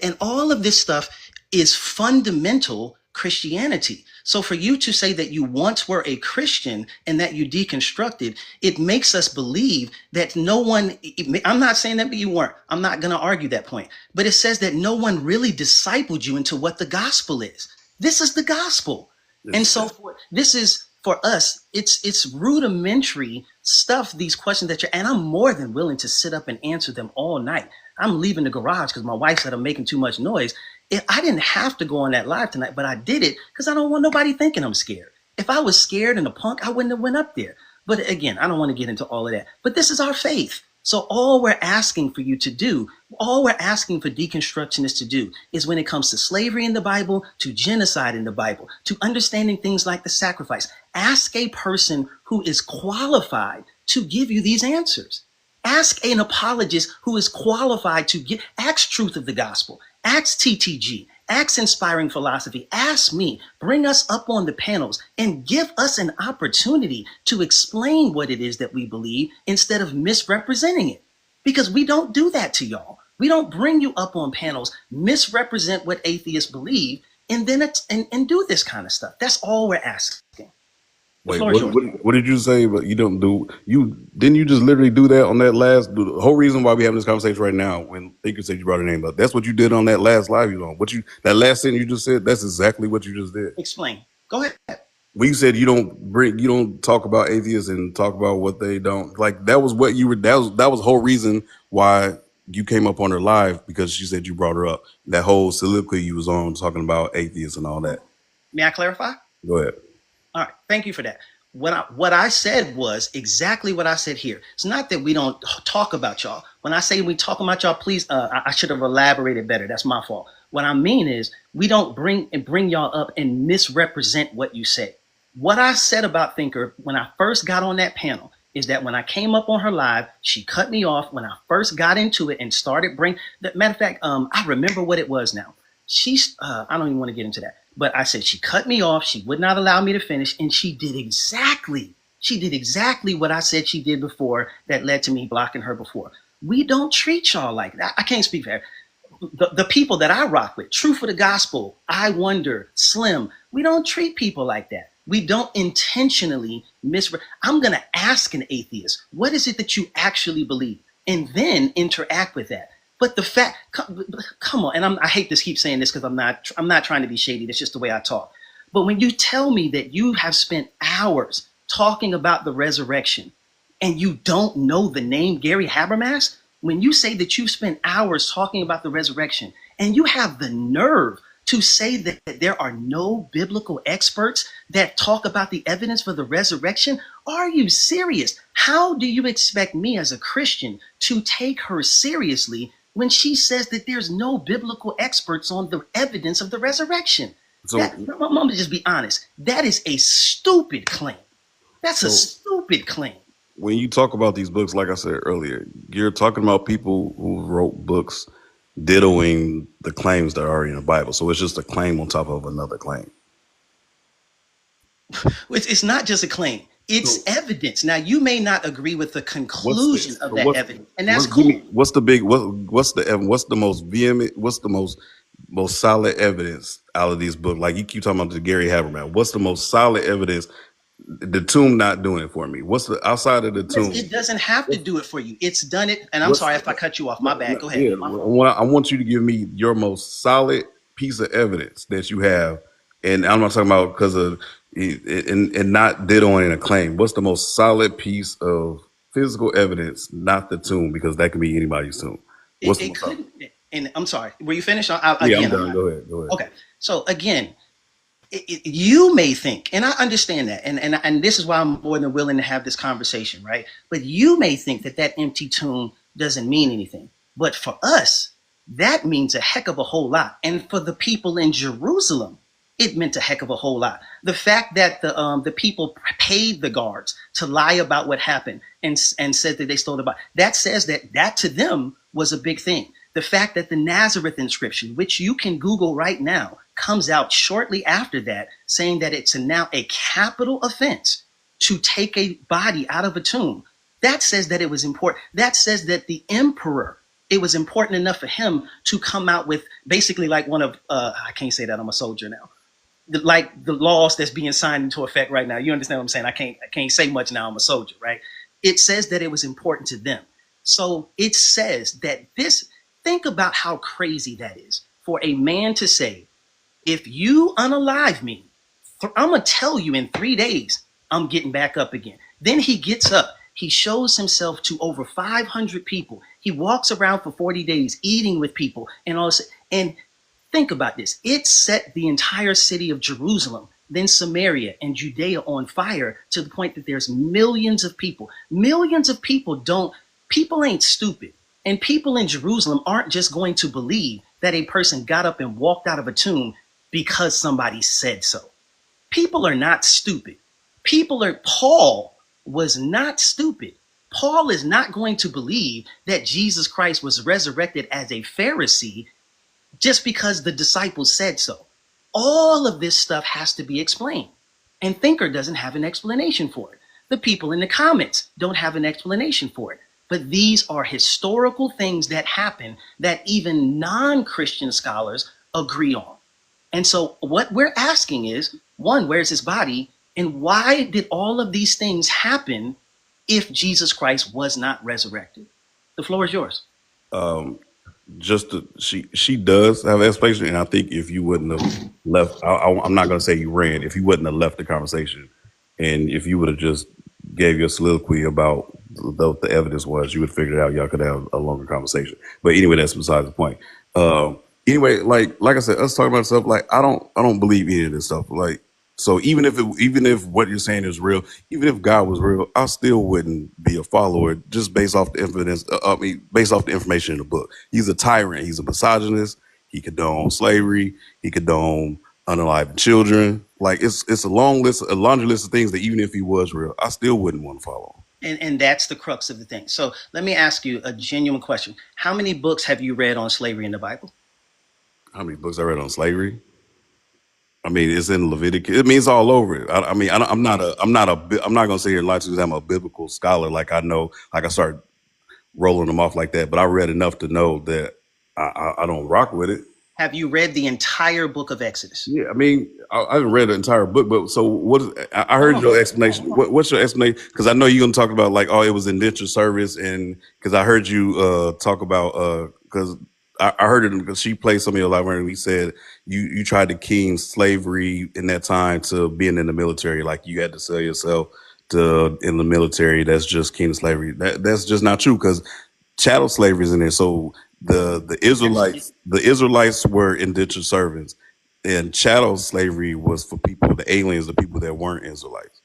and all of this stuff is fundamental Christianity. So for you to say that you once were a Christian and that you deconstructed, it makes us believe that no one, I'm not saying that you weren't, I'm not going to argue that point, but it says that no one really discipled you into what the gospel is. This is the gospel. And so this is, for us, it's rudimentary stuff, these questions and I'm more than willing to sit up and answer them all night. I'm leaving the garage because my wife said I'm making too much noise. I didn't have to go on that live tonight, but I did it because I don't want nobody thinking I'm scared. If I was scared and a punk, I wouldn't have went up there. But again, I don't want to get into all of that. But this is our faith. So all we're asking for you to do, all we're asking for deconstructionists to do is when it comes to slavery in the Bible, to genocide in the Bible, to understanding things like the sacrifice, ask a person who is qualified to give you these answers. Ask an apologist who is qualified to ask Truth of the Gospel, ask TTG, ask Inspiring Philosophy, ask me, bring us up on the panels and give us an opportunity to explain what it is that we believe instead of misrepresenting it. Because we don't do that to y'all. We don't bring you up on panels, misrepresent what atheists believe, and then and do this kind of stuff. That's all we're asking. Wait, what did you say? But you don't do didn't you just literally do that on that last? The whole reason why we having this conversation right now, when Thinker said you brought her name up, that's what you did on that last live. That last sentence you just said. That's exactly what you just did. Explain. Go ahead. We said you don't talk about atheists and talk about what they don't like. That was what you were. That was the whole reason why you came up on her live, because she said you brought her up. That whole soliloquy you was on talking about atheists and all that. May I clarify? Go ahead. All right. Thank you for that. What I said was exactly what I said here. It's not that we don't talk about y'all. When I say we talk about y'all, please, I should have elaborated better. That's my fault. What I mean is we don't bring y'all up and misrepresent what you say. What I said about Thinker when I first got on that panel is that when I came up on her live, she cut me off when I first got into it and started matter of fact, I remember what it was now. I don't even want to get into that. But I said she cut me off. She would not allow me to finish. And she did exactly what I said she did before that led to me blocking her before. We don't treat y'all like that. I can't speak for her. The people that I rock with, Truth for the Gospel, I Wonder, Slim, we don't treat people like that. We don't intentionally I'm going to ask an atheist, what is it that you actually believe? And then interact with that. But the fact, come on, and I hate to keep saying this because I'm not trying to be shady. That's just the way I talk. But when you tell me that you have spent hours talking about the resurrection and you don't know the name Gary Habermas, when you say that you've spent hours talking about the resurrection and you have the nerve to say that there are no biblical experts that talk about the evidence for the resurrection, are you serious? How do you expect me as a Christian to take her seriously when she says that there's no biblical experts on the evidence of the resurrection? So, I'm going to just be honest. That is a stupid claim. That's a stupid claim. When you talk about these books, like I said earlier, you're talking about people who wrote books dittoing the claims that are in the Bible. So it's just a claim on top of another claim. It's not just a claim. It's evidence. Now, you may not agree with the conclusion of that evidence, and that's cool. What's the most vehement, what's the most solid evidence out of these books? Like you keep talking about the Gary Habermas. What's the most solid evidence? The tomb not doing it for me. What's the outside of the tomb? It doesn't have to do it for you. It's done it. And I'm sorry if I cut you off. My bad. Go ahead. Yeah, I want you to give me your most solid piece of evidence that you have And I'm not talking about because of and not diddling a claim. What's the most solid piece of physical evidence? Not the tomb, because that could be anybody's tomb. What's the It most solid? couldn't. And I'm sorry. Were you finished? Yeah, I'm Again, I'm done. not. Go ahead. Go ahead. Okay. So again, you may think, and I understand that, and this is why I'm more than willing to have this conversation, right? But you may think that that empty tomb doesn't mean anything. But for us, that means a heck of a whole lot. And for the people in Jerusalem, it meant a heck of a whole lot. The fact that the people paid the guards to lie about what happened and said that they stole the body, that says that to them was a big thing. The fact that the Nazareth inscription, which you can Google right now, comes out shortly after that, saying that it's now a capital offense to take a body out of a tomb. That says that it was important. That says that the emperor, it was important enough for him to come out with basically like one of, I can't say that, I'm a soldier now, like the laws that's being signed into effect right now. You understand what I'm saying? I can't say much now, I'm a soldier, right? It says that it was important to them. So it says that this, think about how crazy that is for a man to say, if you unalive me, I'm going to tell you in 3 days, I'm getting back up again. Then he gets up. He shows himself to over 500 people. He walks around for 40 days eating with people and all this. And think about this. It set the entire city of Jerusalem, then Samaria and Judea on fire to the point that there's millions of people. Millions of people people ain't stupid. And people in Jerusalem aren't just going to believe that a person got up and walked out of a tomb because somebody said so. People are not stupid. Paul was not stupid. Paul is not going to believe that Jesus Christ was resurrected as a Pharisee just because the disciples said so. All of this stuff has to be explained. And Thinker doesn't have an explanation for it. The people in the comments don't have an explanation for it. But these are historical things that happen that even non-Christian scholars agree on. And so what we're asking is, one, where's his body? And why did all of these things happen if Jesus Christ was not resurrected? The floor is yours. She does have an explanation, and I think if you wouldn't have left, I'm not going to say you ran. If you wouldn't have left the conversation, and if you would have just gave your soliloquy about the evidence was, you would figure it out. Y'all could have a longer conversation. But anyway, that's besides the point. Anyway, like I said, us talking about stuff, like I don't believe any of this stuff. Like, so even if what you're saying is real, even if God was real, I still wouldn't be a follower just based off the evidence. Based off the information in the book. He's a tyrant. He's a misogynist. He condoned slavery. He condoned unaliving children. Like it's a laundry list of things that even if he was real, I still wouldn't want to follow. And that's the crux of the thing. So let me ask you a genuine question. How many books have you read on slavery in the Bible? How many books I read on slavery? I mean, it's in Leviticus. It means all over it. I'm not gonna sit here and lie to you that I'm a biblical scholar. Like I know, like I start rolling them off like that. But I read enough to know that I don't rock with it. Have you read the entire book of Exodus? Yeah, I mean, I haven't read the entire book, but so what? I heard your explanation. What's your explanation? Because I know you're gonna talk about like, oh, it was indentured service, and because I heard you talk about because I heard it because she played some of your live and we said you tried to king slavery in that time to being in the military, like you had to sell yourself to in the military. That's just king slavery. That's just not true because chattel slavery is in there. So the Israelites were indentured servants, and chattel slavery was for people, the aliens, the people that weren't Israelites.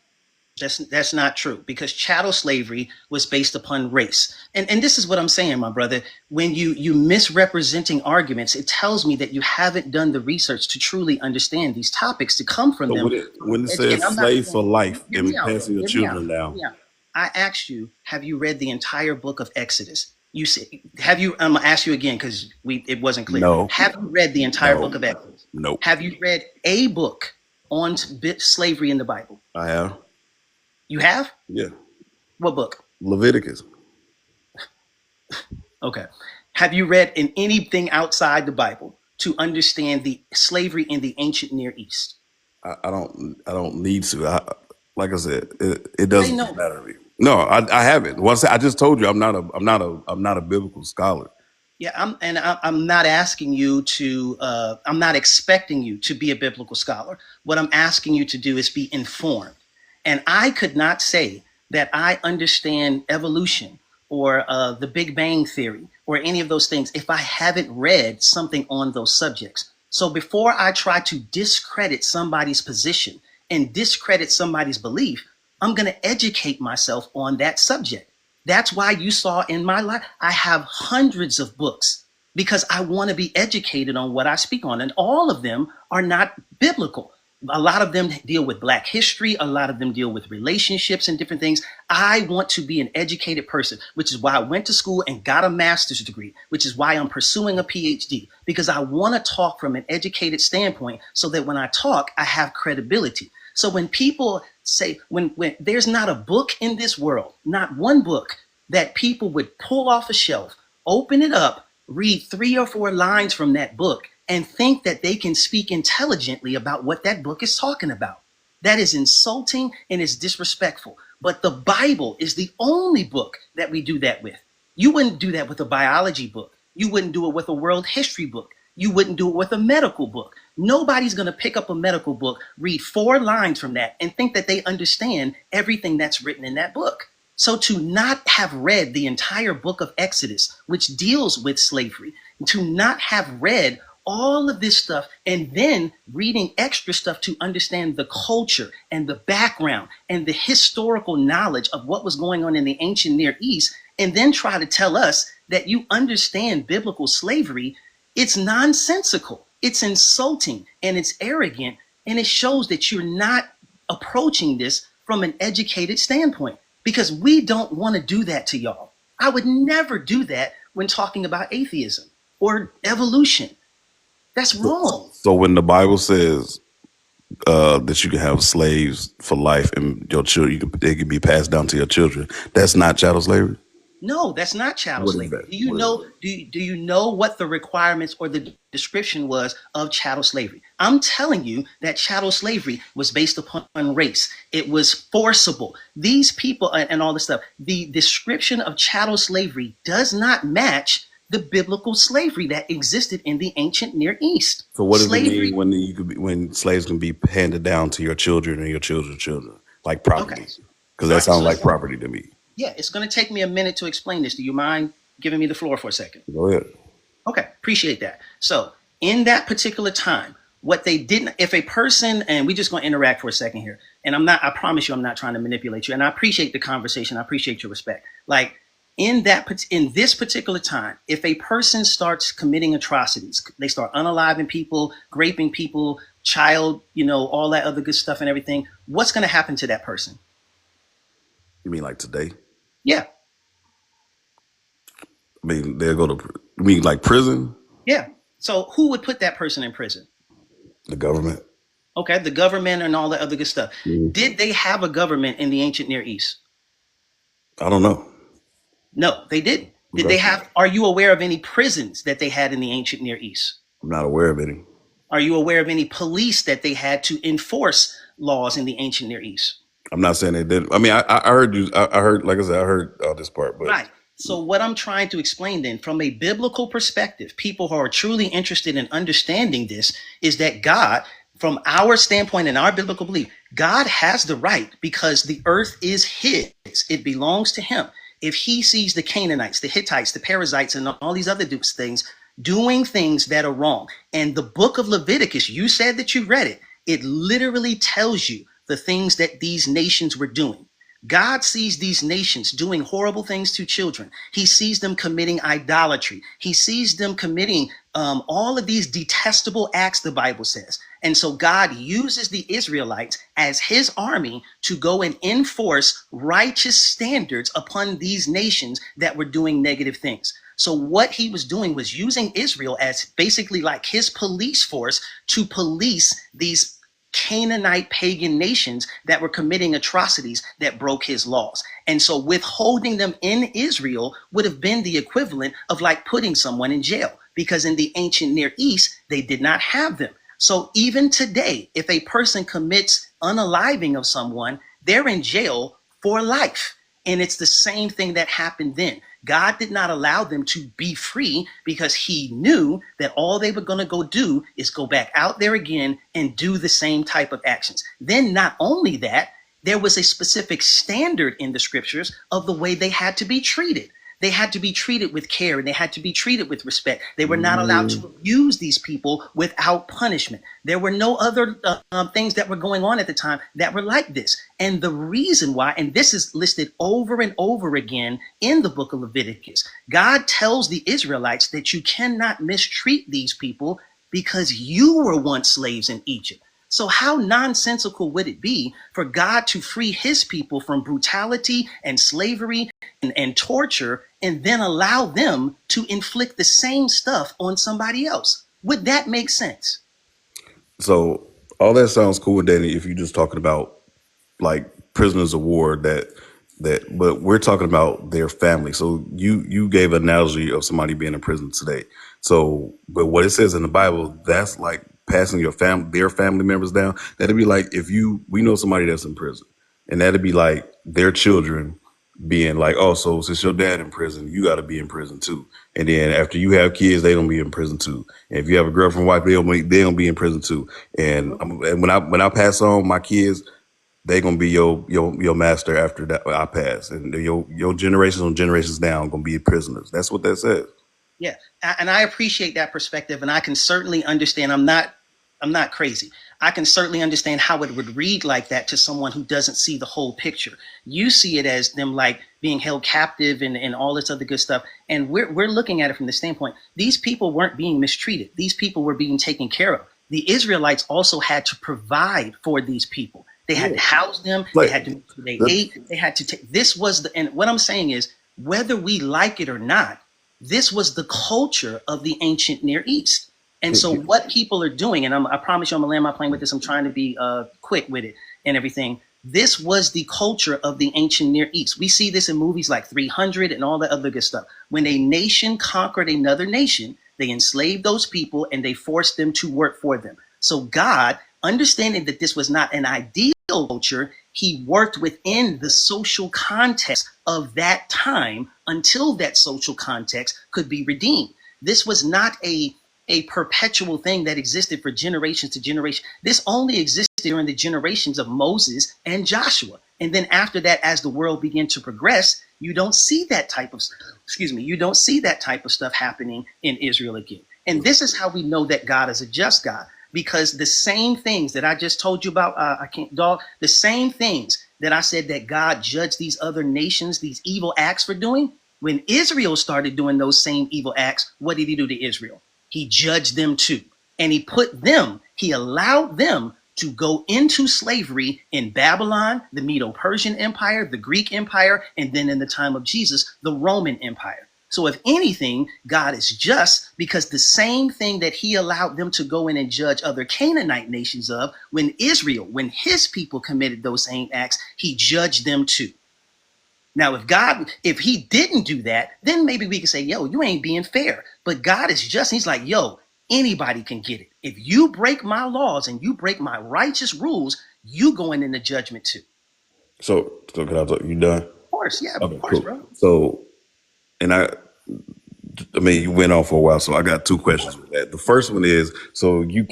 That's not true, because chattel slavery was based upon race. And this is what I'm saying, my brother. When you misrepresenting arguments, it tells me that you haven't done the research to truly understand these topics to come from them. When it says slave for life and passing your children down. I asked you, have you read the entire book of Exodus? You said, have you? I'm gonna ask you again because it wasn't clear. No. Have you read the entire book of Exodus? No. Have you read a book on slavery in the Bible? I have. You have? Yeah. What book? Leviticus. Okay. Have you read in anything outside the Bible to understand the slavery in the ancient Near East? I don't need to. Like I said, it doesn't matter to me. No, I haven't. I just told you I'm not a biblical scholar. Yeah, I'm not asking you to, I'm not expecting you to be a biblical scholar. What I'm asking you to do is be informed. And I could not say that I understand evolution or the Big Bang Theory or any of those things if I haven't read something on those subjects. So before I try to discredit somebody's position and discredit somebody's belief, I'm going to educate myself on that subject. That's why you saw in my life, I have hundreds of books because I want to be educated on what I speak on. And all of them are not biblical. A lot of them deal with Black history. A lot of them deal with relationships and different things. I want to be an educated person, which is why I went to school and got a master's degree, which is why I'm pursuing a PhD, because I want to talk from an educated standpoint so that when I talk, I have credibility. So when people say, when there's not a book in this world, not one book that people would pull off a shelf, open it up, read 3 or 4 lines from that book and think that they can speak intelligently about what that book is talking about. That is insulting and is disrespectful. But the Bible is the only book that we do that with. You wouldn't do that with a biology book. You wouldn't do it with a world history book. You wouldn't do it with a medical book. Nobody's going to pick up a medical book, read 4 lines from that, and think that they understand everything that's written in that book. So to not have read the entire book of Exodus, which deals with slavery, to not have read all of this stuff and then reading extra stuff to understand the culture and the background and the historical knowledge of what was going on in the ancient Near East, and then try to tell us that you understand biblical slavery, it's nonsensical, it's insulting, and it's arrogant, and it shows that you're not approaching this from an educated standpoint, because we don't want to do that to y'all. I would never do that when talking about atheism or evolution. That's wrong. So when the Bible says that you can have slaves for life and your children, they can be passed down to your children, that's not chattel slavery? No, that's not chattel What is slavery. that? Do you What is know? that? Do you know what the requirements or the description was of chattel slavery? I'm telling you that chattel slavery was based upon race. It was forcible. These people and all this stuff. The description of chattel slavery does not match the biblical slavery that existed in the ancient Near East. So what does Slavery. it mean when slaves can be handed down to your children and your children's children, like property? Okay. Because that All right, sounds so like property to me. yeah, it's going to take me a minute to explain this. Do you mind giving me the floor for a second? Go ahead. Okay, appreciate that. So in that particular time, what they didn't, if a person, and we're just going to interact for a second here, and I promise you, I'm not trying to manipulate you, and I appreciate the conversation. I appreciate your respect. Like in this particular time, if a person starts committing atrocities, they start unaliving people, raping people, all that other good stuff and everything, what's going to happen to that person? You mean like today? Yeah. I mean, they'll go to, you mean like prison? Yeah. So who would put that person in prison? The government. Okay, the government and all that other good stuff. Mm. Did they have a government in the ancient Near East? I don't know. No, they didn't. Did they have, are you aware of any prisons that they had in the ancient Near East? I'm not aware of any. Are you aware of any police that they had to enforce laws in the ancient Near East? I'm not saying they didn't. I mean, I heard you. I heard, like I said, I heard this part. But right. So what I'm trying to explain then, from a biblical perspective, people who are truly interested in understanding this, is that God, from our standpoint and our biblical belief, God has the right, because the earth is his. It belongs to him. If he sees the Canaanites, the Hittites, the Perizzites, and all these other things doing things that are wrong, and the book of Leviticus, you said that you read it, it literally tells you the things that these nations were doing. God sees these nations doing horrible things to children. He sees them committing idolatry. He sees them committing all of these detestable acts, the Bible says. And so God uses the Israelites as his army to go and enforce righteous standards upon these nations that were doing negative things. So what he was doing was using Israel as basically like his police force to police these Canaanite pagan nations that were committing atrocities that broke his laws. And so withholding them in Israel would have been the equivalent of like putting someone in jail, because in the ancient Near East, they did not have them. So even today, if a person commits unaliving of someone, they're in jail for life. And it's the same thing that happened then. God did not allow them to be free because he knew that all they were going to go do is go back out there again and do the same type of actions. Then not only that, there was a specific standard in the scriptures of the way they had to be treated. They had to be treated with care and they had to be treated with respect. They were not allowed to abuse these people without punishment. There were no other things that were going on at the time that were like this. And the reason why, and this is listed over and over again in the book of Leviticus, God tells the Israelites that you cannot mistreat these people because you were once slaves in Egypt. So how nonsensical would it be for God to free his people from brutality and slavery and torture and then allow them to inflict the same stuff on somebody else? Would that make sense? So all that sounds cool, Danny, if you're just talking about like prisoners of war but we're talking about their family. So you gave an analogy of somebody being in prison today. So, but what it says in the Bible, that's like passing their family members down. That'd be like we know somebody that's in prison, and that'd be like their children being like, oh, so since your dad in prison, you got to be in prison too. And then after you have kids, they don't be in prison too. And if you have a girlfriend, wife, they don't be in prison too. And when I pass on my kids, they gonna be your master after that I pass, and your generations on generations down gonna be prisoners. That's what that says. Yeah, and I appreciate that perspective, and I can certainly understand. I'm not crazy. I can certainly understand how it would read like that to someone who doesn't see the whole picture. You see it as them like being held captive and all this other good stuff, and we're looking at it from the standpoint. These people weren't being mistreated. These people were being taken care of. The Israelites also had to provide for these people. They had to house them. They had to make sure they ate. They had to take. This was and what I'm saying is, whether we like it or not, this was the culture of the ancient Near East. And so what people are doing, and I promise you I'm gonna land my plane with this. I'm trying to be quick with it and everything. This was the culture of the ancient Near East. We see this in movies like 300 and all that other good stuff. When a nation conquered another nation, they enslaved those people and they forced them to work for them. So God, understanding that this was not an ideal culture, he worked within the social context of that time until that social context could be redeemed. This was not a perpetual thing that existed for generations to generation. This only existed during the generations of Moses and Joshua. And then after that, as the world began to progress, you don't see that type of stuff happening in Israel again. And this is how we know that God is a just God. Because the same things that I just told you about, the same things that I said that God judged these other nations, these evil acts for doing, when Israel started doing those same evil acts, what did he do to Israel? He judged them too. And he allowed them to go into slavery in Babylon, the Medo-Persian Empire, the Greek Empire, and then in the time of Jesus, the Roman Empire. So if anything, God is just because the same thing that he allowed them to go in and judge other Canaanite nations of, when his people committed those same acts, he judged them too. Now, if he didn't do that, then maybe we could say, yo, you ain't being fair. But God is just, he's like, yo, anybody can get it. If you break my laws and you break my righteous rules, you going into judgment too. So can I talk? You done? Of course, yeah, Okay, of course, cool. bro. So, and I mean, you went on for a while, so I got two questions with that. The first one is, so you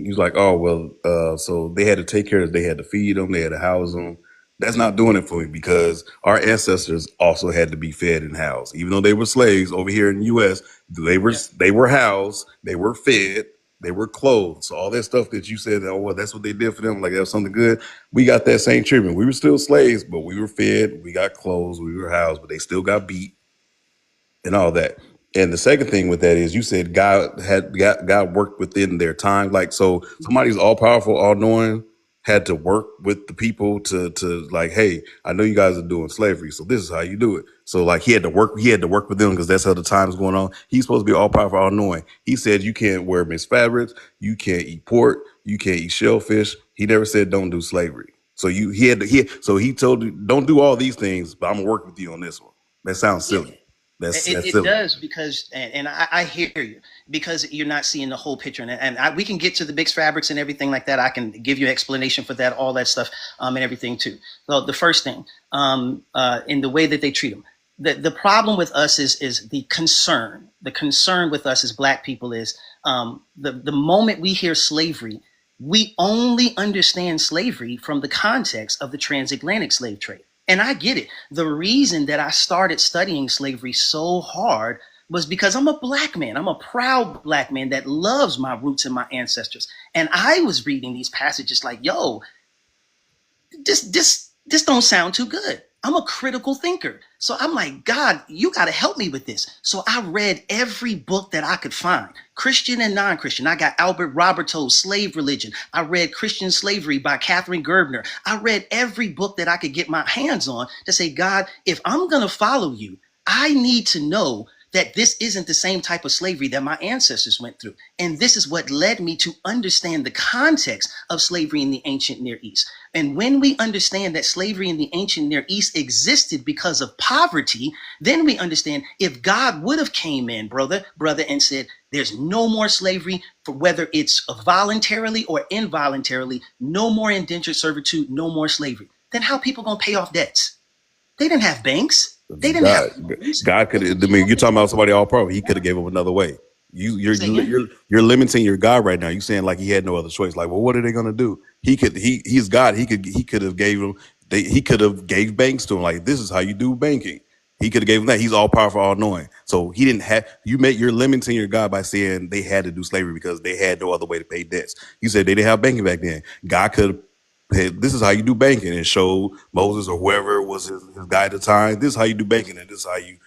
was like, oh, well, so they had to take care of, they had to feed them, they had to house them. That's not doing it for me because our ancestors also had to be fed and housed. Even though they were slaves over here in the U.S., they were housed, they were fed, they were clothed. So all that stuff that you said, oh, well, that's what they did for them, like that was something good. We got that same treatment. We were still slaves, but we were fed, we got clothes, we were housed, but they still got beat and all that. And the second thing with that is you said God worked within their time. Like, so somebody's all powerful, all knowing had to work with the people to like, hey, I know you guys are doing slavery, so this is how you do it. So like he had to work with them because that's how the time's going on. He's supposed to be all powerful, all knowing. He said you can't wear mixed fabrics, you can't eat pork, you can't eat shellfish. He never said don't do slavery. So he told you don't do all these things, but I'm gonna work with you on this one. That sounds silly. That's It, it silly. does because, and I hear you, because you're not seeing the whole picture. And we can get to the mixed fabrics and everything like that. I can give you an explanation for that, all that stuff, and everything too. So the first thing, in the way that they treat them, the problem with us is the concern. The concern with us as Black people is the moment we hear slavery, we only understand slavery from the context of the transatlantic slave trade. And I get it. The reason that I started studying slavery so hard was because I'm a Black man. I'm a proud Black man that loves my roots and my ancestors. And I was reading these passages like, yo, this don't sound too good. I'm a critical thinker. So I'm like, God, you got to help me with this. So I read every book that I could find, Christian and non-Christian. I got Albert Roberto's Slave Religion. I read Christian Slavery by Catherine Gerbner. I read every book that I could get my hands on to say, God, if I'm going to follow you, I need to know that this isn't the same type of slavery that my ancestors went through. And this is what led me to understand the context of slavery in the ancient Near East. And when we understand that slavery in the ancient Near East existed because of poverty, then we understand if God would have came in, brother, and said, there's no more slavery, for whether it's voluntarily or involuntarily, no more indentured servitude, no more slavery, then how people gonna pay off debts? They didn't have banks. They didn't have phones. God could. I mean, you're talking about somebody all pro. He could have gave him another way. You're limiting your God right now. You're saying like he had no other choice. Like, well, what are they gonna do? He's God. He could have gave him. He could have gave banks to him. Like, this is how you do banking. He could have gave him that. He's all powerful, all knowing. So he didn't have. You're limiting your God by saying they had to do slavery because they had no other way to pay debts. You said they didn't have banking back then. God could have. This is how you do banking, and showed Moses or whoever was his guy at the time. This is how you do banking, and this is how you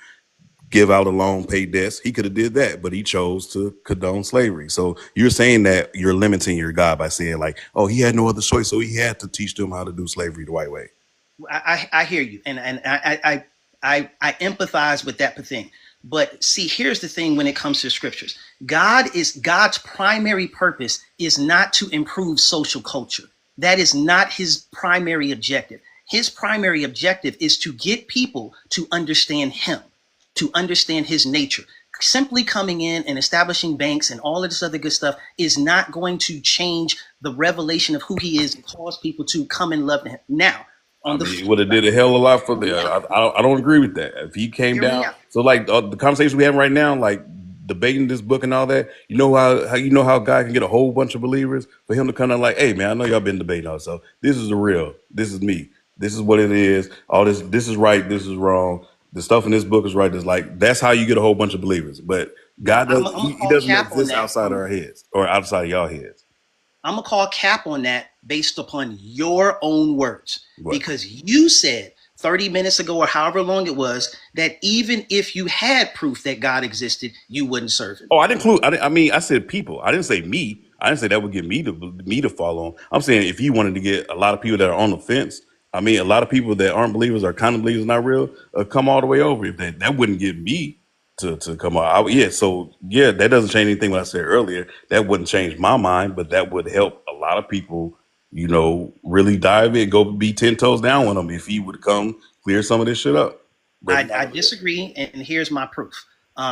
give out a loan, pay debts. He could have did that, but he chose to condone slavery. So you're saying that you're limiting your God by saying like, oh, he had no other choice, so he had to teach them how to do slavery the right way. I hear you, and I empathize with that thing. But see, here's the thing: when it comes to scriptures, God's primary purpose is not to improve social culture. That is not his primary objective. His primary objective is to get people to understand him, to understand his nature. Simply coming in and establishing banks and all of this other good stuff is not going to change the revelation of who he is and cause people to come and love him. Now, He would have did a hell of a lot for them. I don't agree with that. If he came down, so like the conversation we have right now, like debating this book and all that, you know how God can get a whole bunch of believers for him to come out like, hey man, I know y'all been debating also. This is the real. This is me. This is what it is. All this is right. This is wrong. The stuff in this book is right. That's how you get a whole bunch of believers. But God doesn't. He doesn't exist outside our heads or outside of y'all heads. I'm gonna call cap on that based upon your own words, because you said 30 minutes ago or however long it was that even if you had proof that God existed, you wouldn't serve him. Oh, I said people. I didn't say me. I didn't say that would get me to follow on. I'm saying if you wanted to get a lot of people that are on the fence, I mean, a lot of people that aren't believers or kind of believers, not real, come all the way over. If that wouldn't get me to come out. That doesn't change anything what I said earlier. That wouldn't change my mind, but that would help a lot of people, really dive in, go be 10 toes down with them if he would come clear some of this shit up. I disagree, and here's my proof.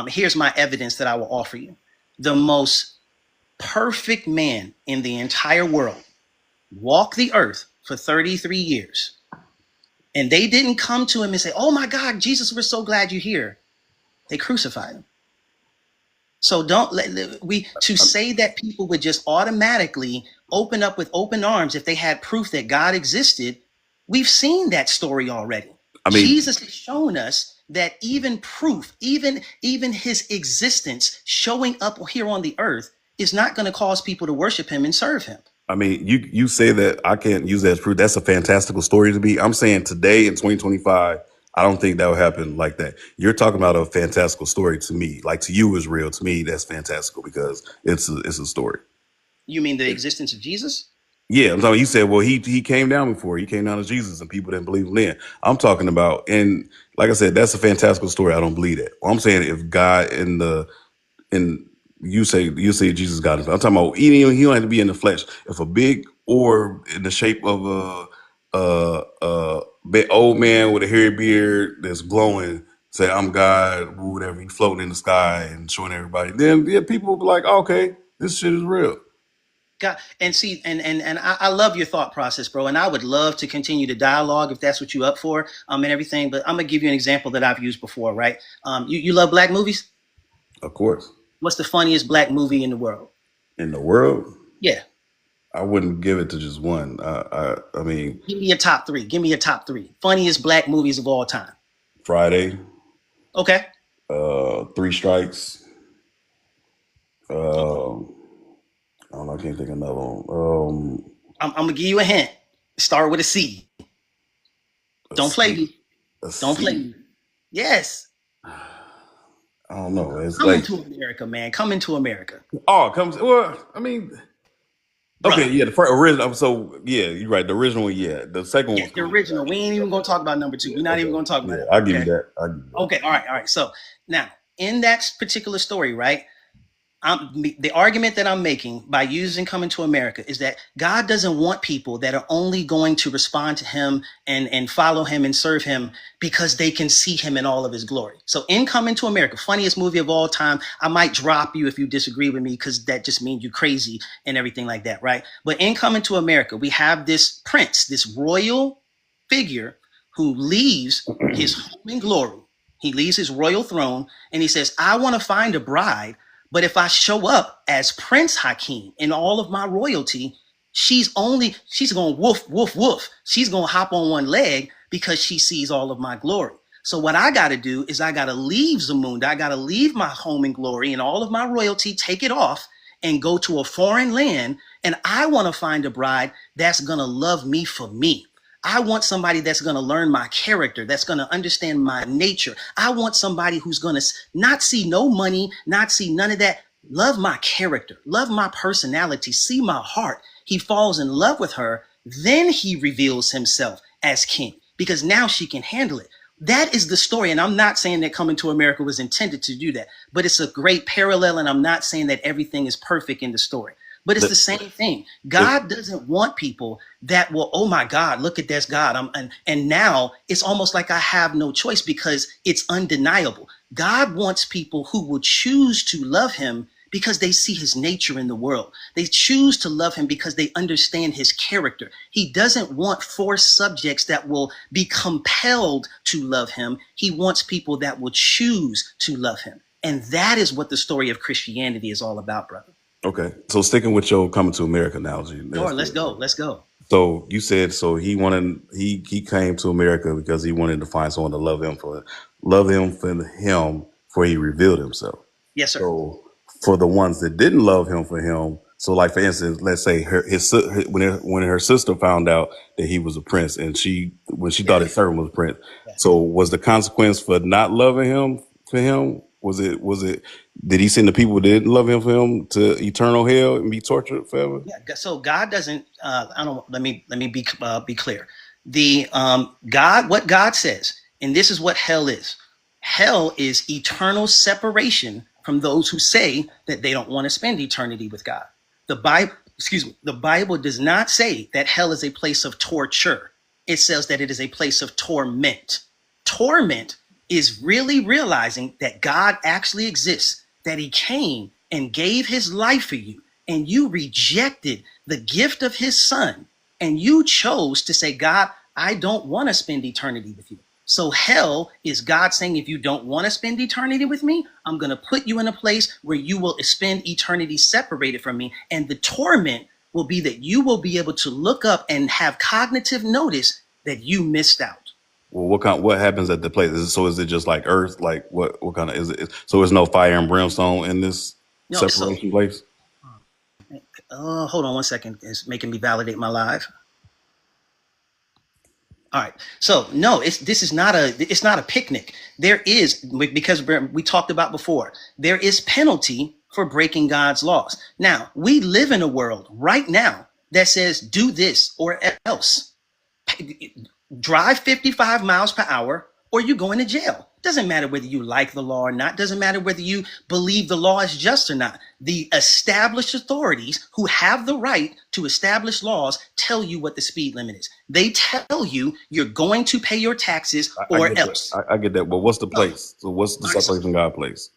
Here's my evidence that I will offer you. The most perfect man in the entire world walked the earth for 33 years. And they didn't come to him and say, oh my God, Jesus, we're so glad you're here. They crucified him. So say that people would just automatically open up with open arms if they had proof that God existed. We've seen that story already. Jesus has shown us that even proof, even his existence showing up here on the earth is not going to cause people to worship him and serve him. I mean, you say that I can't use that as proof. That's a fantastical story to me. I'm saying today in 2025, I don't think that would happen like that. You're talking about a fantastical story to me. Like to you is real. To me, that's fantastical because it's a story. You mean the existence of Jesus? Yeah, I'm talking. You said, well, he came down before. He came down as Jesus, and people didn't believe him then. I'm talking about, and like I said, that's a fantastical story. I don't believe that. Well, I'm saying if God you say Jesus God is. I'm talking about he don't have to be in the flesh. If a big orb in the shape of a old man with a hairy beard that's glowing say I'm God, or whatever, he floating in the sky and showing everybody, then yeah, people will be like, okay, this shit is real. God, and see, and I love your thought process, bro. And I would love to continue the dialogue if that's what you up for, and everything. But I'm gonna give you an example that I've used before, right? You love black movies? Of course. What's the funniest black movie in the world? In the world, Yeah. I wouldn't give it to just one. I mean, Give me a top three. Give me a top three. Funniest black movies of all time. Friday, Okay. Three Strikes. I don't know, I can't think of another one. I'm gonna give you a hint. Start with a C. Don't play me. Don't play me. Yes. I don't know. It's Coming like to America, man. Coming to America. oh, it comes. Well, I mean, okay, Bruh. yeah, the first original. So yeah, you're right. The original one, yeah. The second one Yeah, was the cool. original. We ain't even gonna talk about number two. We're not even gonna talk about it. I'll give you that. I'll give you that. Okay. All right. So now in that particular story, right? The argument that I'm making by using Coming to America is that God doesn't want people that are only going to respond to him and follow him and serve him because they can see him in all of his glory. So in Coming to America, funniest movie of all time, I might drop you if you disagree with me because that just means you're crazy and everything like that, right? But in Coming to America, we have this prince, this royal figure who leaves his home in glory. He leaves his royal throne and he says, I want to find a bride. But if I show up as Prince Hakeem in all of my royalty, she's going woof, woof, woof. She's going to hop on one leg because she sees all of my glory. So what I got to do is I got to leave Zamunda. I got to leave my home in glory and all of my royalty, take it off and go to a foreign land. And I want to find a bride that's going to love me for me. I want somebody that's going to learn my character, that's going to understand my nature. I want somebody who's going to not see no money, not see none of that. Love my character, love my personality, see my heart. He falls in love with her. Then he reveals himself as king because now she can handle it. That is the story. And I'm not saying that Coming to America was intended to do that, but it's a great parallel. And I'm not saying that everything is perfect in the story. But it's the same thing. God doesn't want people that will, oh my God, look at this God. And now it's almost like I have no choice because it's undeniable. God wants people who will choose to love him because they see his nature in the world. They choose to love him because they understand his character. He doesn't want forced subjects that will be compelled to love him. He wants people that will choose to love him. And that is what the story of Christianity is all about, brother. Okay, so sticking with your Coming to America analogy. Sure, let's go. Let's go. So you said he came to America because he wanted to find someone to love him for he revealed himself. Yes, sir. So for the ones that didn't love him for him, so like for instance, let's say when her sister found out that he was a prince and when she thought his servant was a prince, so was the consequence for not loving him for him? Was it did he send the people that didn't love him for him to eternal hell and be tortured forever? Yeah. So God doesn't. Let me be clear. What God says, and this is what hell is. Hell is eternal separation from those who say that they don't want to spend eternity with God. The Bible does not say that hell is a place of torture. It says that it is a place of torment. Torment is really realizing that God actually exists, that he came and gave his life for you, and you rejected the gift of his son, and you chose to say, God, I don't want to spend eternity with you. So hell is God saying, if you don't want to spend eternity with me, I'm going to put you in a place where you will spend eternity separated from me. And the torment will be that you will be able to look up and have cognitive notice that you missed out. Well, what happens at the place? Is it just like earth? Like what kind of is it? So there's no fire and brimstone in this separation place? Hold on one second. It's making me validate my live. All right. So no, it's not a picnic. There is, because we talked about before, there is penalty for breaking God's laws. Now, we live in a world right now that says do this or else. Drive 55 miles per hour or you're going to jail. Doesn't matter whether you like the law or not. Doesn't matter whether you believe the law is just or not. The established authorities who have the right to establish laws tell you what the speed limit is. They tell you you're going to pay your taxes or else. I get that. But what's the place? So what's the separation from God place?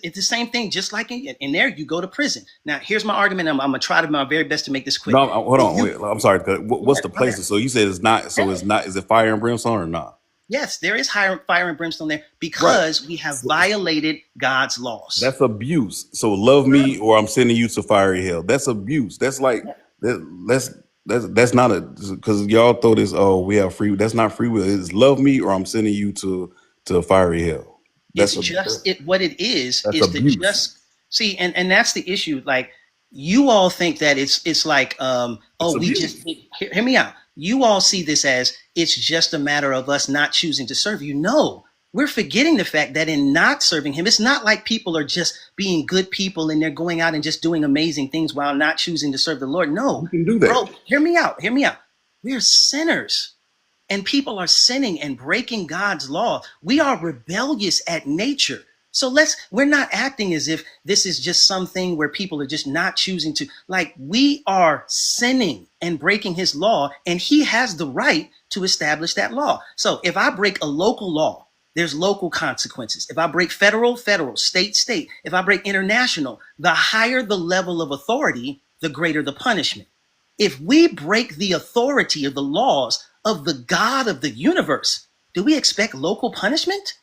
It's the same thing, just like in there, you go to prison. Now, here's my argument. I'm going to try to my very best to make this quick. No, hold on. Wait, I'm sorry. What's the place? So you said it's not. So it's not. Is it fire and brimstone or not? Yes, there is fire and brimstone there because we have violated God's laws. That's abuse. So love me or I'm sending you to fiery hell. That's abuse. That's like that's not a, because y'all throw this, oh, we have free. That's not free will. It's love me or I'm sending you to fiery hell. It's what it is to just see, and that's the issue. Like, you all think that it's like we just hear me out. You all see this as it's just a matter of us not choosing to serve you. No, we're forgetting the fact that in not serving him, it's not like people are just being good people and they're going out and just doing amazing things while not choosing to serve the Lord. No, you can do that. Bro, hear me out. We're sinners. And people are sinning and breaking God's law. We are rebellious at nature. So we're not acting as if this is just something where people are just not choosing to, like, we are sinning and breaking his law, and he has the right to establish that law. So if I break a local law, there's local consequences. If I break federal, state. If I break international, the higher the level of authority, the greater the punishment. If we break the authority of the laws of the God of the universe, do we expect local punishment?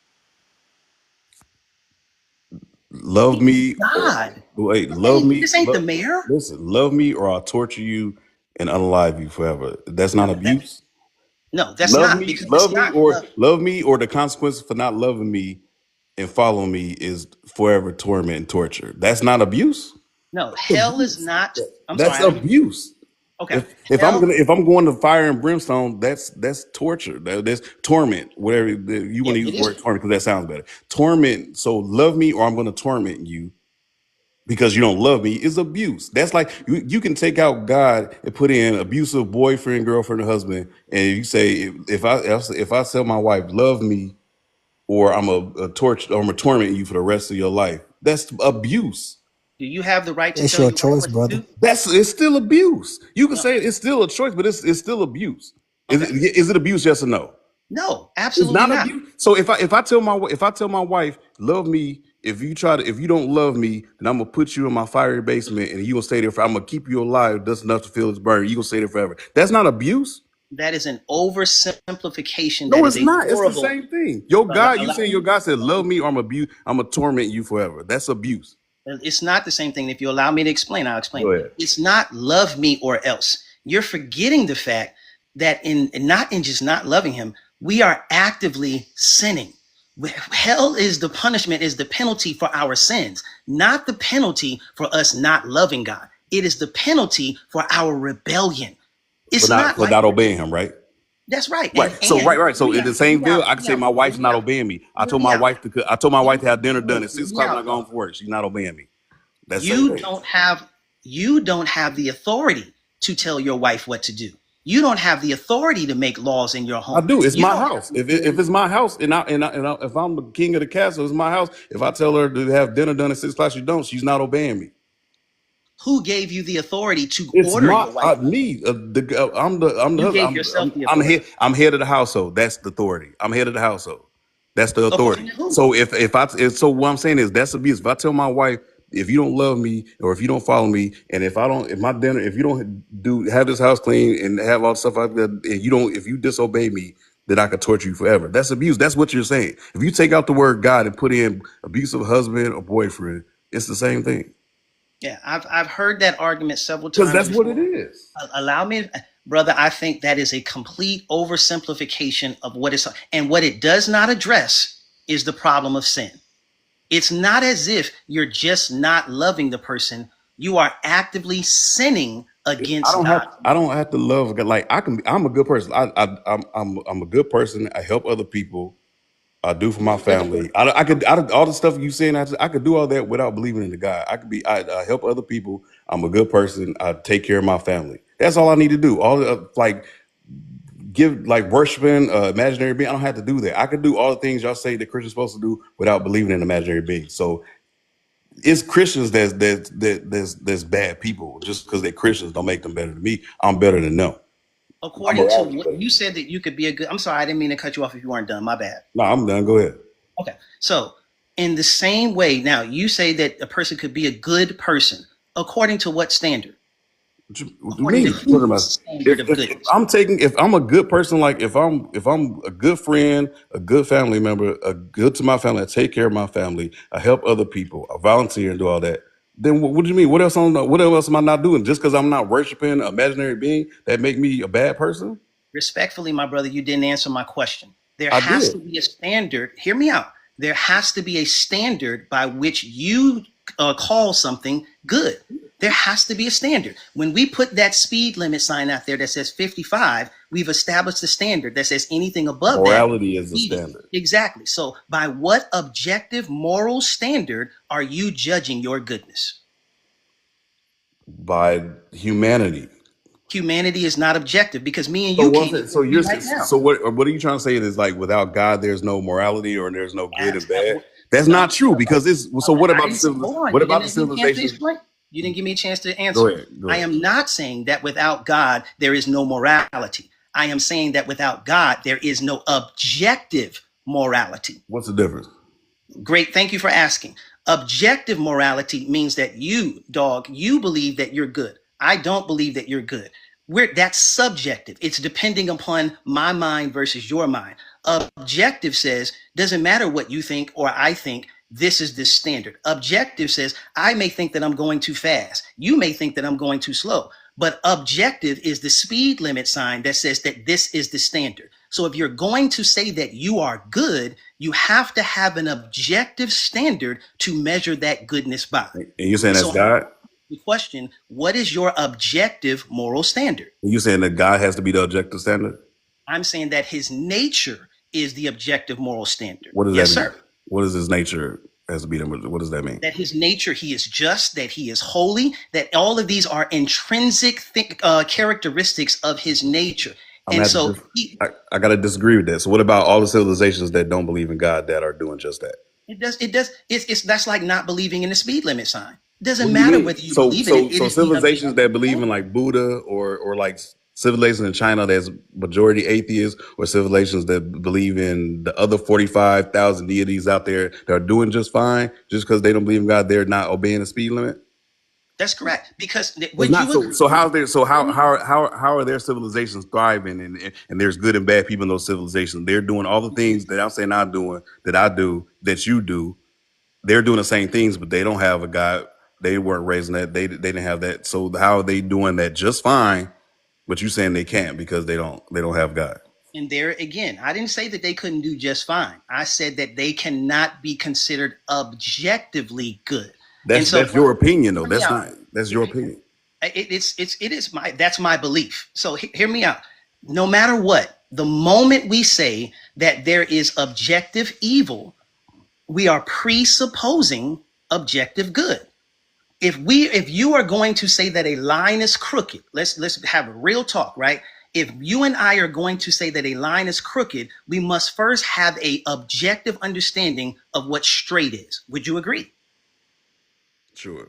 Love me. God. Wait, love me. This ain't the mayor. Listen, love me or I'll torture you and unalive you forever. That's not abuse. No, that's not. Love me or the consequences for not loving me and following me is forever torment and torture. That's not abuse. No, hell is not. That's abuse. Okay. If I'm going to fire and brimstone, that's torture. That's torment. Whatever you want to use the word torment because that sounds better. Torment. So love me or I'm going to torment you because you don't love me is abuse. That's like you can take out God and put in abusive boyfriend, girlfriend, or husband, and you say if I tell my wife love me or I'm a torment you for the rest of your life, that's abuse. Do you have the right to it's tell your your choice, brother? It's still abuse. You can say it's still a choice, but it's still abuse. Is it abuse? Yes or no? No, absolutely it's not abuse. So if I tell my wife love me, if you don't love me, then I'm gonna put you in my fiery basement and you gonna stay there I'm gonna keep you alive just enough to feel it's burn. You gonna stay there forever. That's not abuse. That is an oversimplification. No, it's not. It's the same thing. Your God said love me or I'm gonna torment you forever. That's abuse. It's not the same thing. If you allow me to explain, I'll explain. It's not love me or else. You're forgetting the fact that in just not loving him, we are actively sinning. Hell is the punishment, is the penalty for our sins, not the penalty for us not loving God. It is the penalty for our rebellion. It's not obeying him, right? That's right. Right. So in the same bill, I can say my wife's not obeying me. I told my wife to have dinner done at 6 o'clock when I go home from work. She's not obeying me. You don't have the authority to tell your wife what to do. You don't have the authority to make laws in your home. I do. It's my house. If it's my house, and if I'm the king of the castle, it's my house. If I tell her to have dinner done at 6 o'clock, she's not obeying me. Who gave you the authority to order your wife? Me. I'm the husband. I'm head of the household. That's the authority. I'm head of the household. That's the authority. So so what I'm saying is that's abuse. If I tell my wife, if you don't love me or if you don't follow me, and if you don't have this house clean and have all the stuff like that, and if you disobey me, then I could torture you forever. That's abuse. That's what you're saying. If you take out the word God and put in abusive husband or boyfriend, it's the same thing. Yeah, I've heard that argument several times. Because that's before. What it is. Allow me, brother. I think that is a complete oversimplification of what is, and what it does not address is the problem of sin. It's not as if you're just not loving the person. You are actively sinning against God. I don't have to love God. Like I'm a good person. I'm a good person. I help other people. I do for my family. I could all the stuff you saying. I could do all that without believing in the God. I help other people. I'm a good person. I take care of my family. That's all I need to do. give like worshiping imaginary being. I don't have to do that. I can do all the things y'all say that Christians supposed to do without believing in imaginary beings. So it's Christians that's bad people. Just because they're Christians don't make them better than me. I'm better than them. According to what you said, that you could be a good. I'm sorry, I didn't mean to cut you off if you weren't done. My bad. No, I'm done. Go ahead. Okay. So in the same way, now you say that a person could be a good person. According to what standard? According to whose standard of goodness? If I'm a good person, like if I'm a good friend, a good family member, a good to my family, I take care of my family, I help other people, I volunteer and do all that. Then what do you mean? What else am I not doing? Just because I'm not worshiping an imaginary being, that make me a bad person? Respectfully, my brother, you didn't answer my question. There I has did. to be a standard. Hear me out. There has to be a standard by which you call something good. There has to be a standard. When we put that speed limit sign out there that says 55, we've established a standard that says anything above Morality that is the standard. Exactly. So by what objective moral standard are you judging your goodness? By humanity. Humanity is not objective, because me and you can't. So what are you trying to say? Is like without God there's no morality or there's no good and bad? That's not true, because it's so what about the civilization? You didn't give me a chance to answer. Go ahead. I am not saying that without God there is no morality. I am saying that without God there is no objective morality. What's the difference? Great, thank you for asking. Objective morality means that you believe that you're good. I don't believe that you're good. That's subjective. It's depending upon my mind versus your mind. Objective says, doesn't matter what you think or I think, this is the standard. Objective says, I may think that I'm going too fast. You may think that I'm going too slow. But objective is the speed limit sign that says that this is the standard. So if you're going to say that you are good, you have to have an objective standard to measure that goodness by. And you're saying that's God? The question, what is your objective moral standard? You're saying that God has to be the objective standard? I'm saying that his nature is the objective moral standard. What does yes, that mean? Sir. What does his nature has to be? What does that mean? That his nature, he is just, that he is holy, that all of these are intrinsic characteristics of his nature. And so I got to disagree with that. So what about all the civilizations that don't believe in God that are doing just that? That's like not believing in the speed limit sign. It doesn't matter whether you believe in it. So civilizations that believe in like Buddha or like civilizations in China that's majority atheists, or civilizations that believe in the other 45,000 deities out there that are doing just fine, just because they don't believe in God, they're not obeying the speed limit? That's correct. Because how are their civilizations thriving and there's good and bad people in those civilizations? They're doing all the things that I'm saying I'm doing, that I do, that you do. They're doing the same things, but they don't have a God. They weren't raised in that. They didn't have that. So how are they doing that just fine? But you saying they can't because they don't have God. And there again, I didn't say that they couldn't do just fine. I said that they cannot be considered objectively good. That's your opinion, though. That's your opinion. That's my belief. So hear me out. No matter what, the moment we say that there is objective evil, we are presupposing objective good. If you are going to say that a line is crooked, let's have a real talk, right? If you and I are going to say that a line is crooked, we must first have a objective understanding of what straight is. Would you agree? Sure.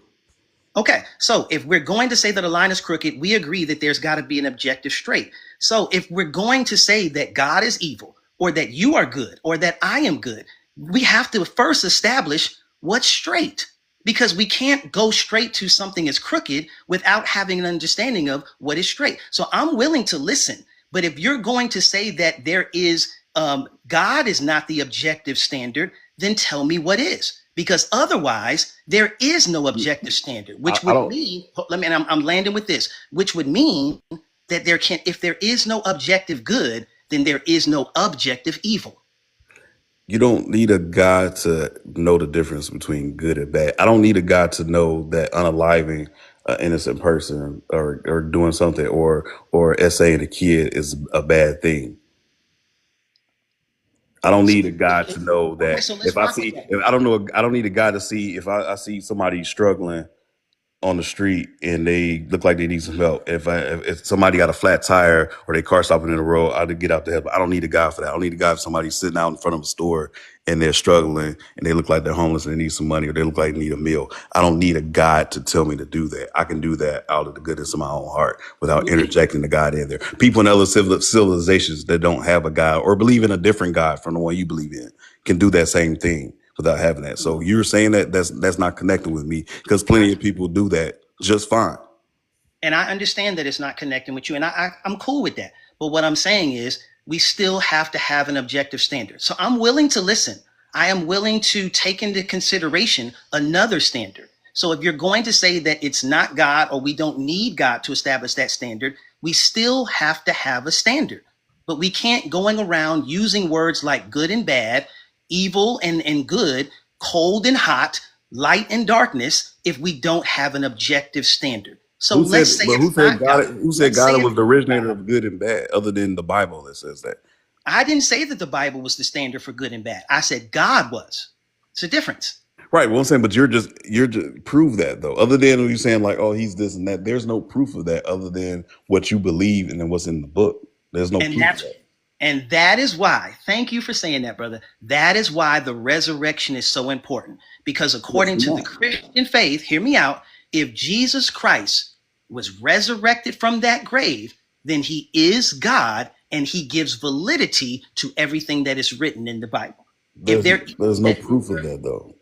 Okay, so if we're going to say that a line is crooked, we agree that there's got to be an objective straight. So if we're going to say that God is evil, or that you are good, or that I am good, we have to first establish what's straight, because we can't go straight to something as crooked without having an understanding of what is straight. So I'm willing to listen, but if you're going to say that there is God is not the objective standard, then tell me what is. Because otherwise, there is no objective standard, which would mean, I'm landing with this, which would mean that if there is no objective good, then there is no objective evil. You don't need a God to know the difference between good and bad. I don't need a God to know that unaliving an innocent person or doing something or essaying a kid is a bad thing. I don't need a God to know that. I don't need a God to see if I see somebody struggling on the street and they look like they need some help. If somebody got a flat tire or their car stopping in the road, I'd get out to help. I don't need a guy for that. I don't need a guy for somebody sitting out in front of a store and they're struggling and they look like they're homeless and they need some money or they look like they need a meal. I don't need a God to tell me to do that. I can do that out of the goodness of my own heart without interjecting the God in there. People in other civilizations that don't have a God or believe in a different God from the one you believe in can do that same thing without having that. So you're saying that that's not connecting with me because plenty of people do that just fine. And I understand that it's not connecting with you, and I'm cool with that. But what I'm saying is we still have to have an objective standard. So I'm willing to listen. I am willing to take into consideration another standard. So if you're going to say that it's not God or we don't need God to establish that standard, we still have to have a standard. But we can't going around using words like good and bad, evil and good, cold and hot, light and darkness if we don't have an objective standard. So let's say who said God? Who said God was the originator God. of good and bad, other than the Bible that says that? I didn't say that the Bible was the standard for good and bad. I said God was. It's a difference. Right. Well, I'm saying, but you're just prove that though. Other than you saying like, oh, he's this and that. There's no proof of that other than what you believe and then what's in the book. There's no proof of that. And that is why, thank you for saying that, brother. That is why the resurrection is so important. Because according to the Christian faith, hear me out, if Jesus Christ was resurrected from that grave, then he is God and he gives validity to everything that is written in the Bible. There's no proof of that though.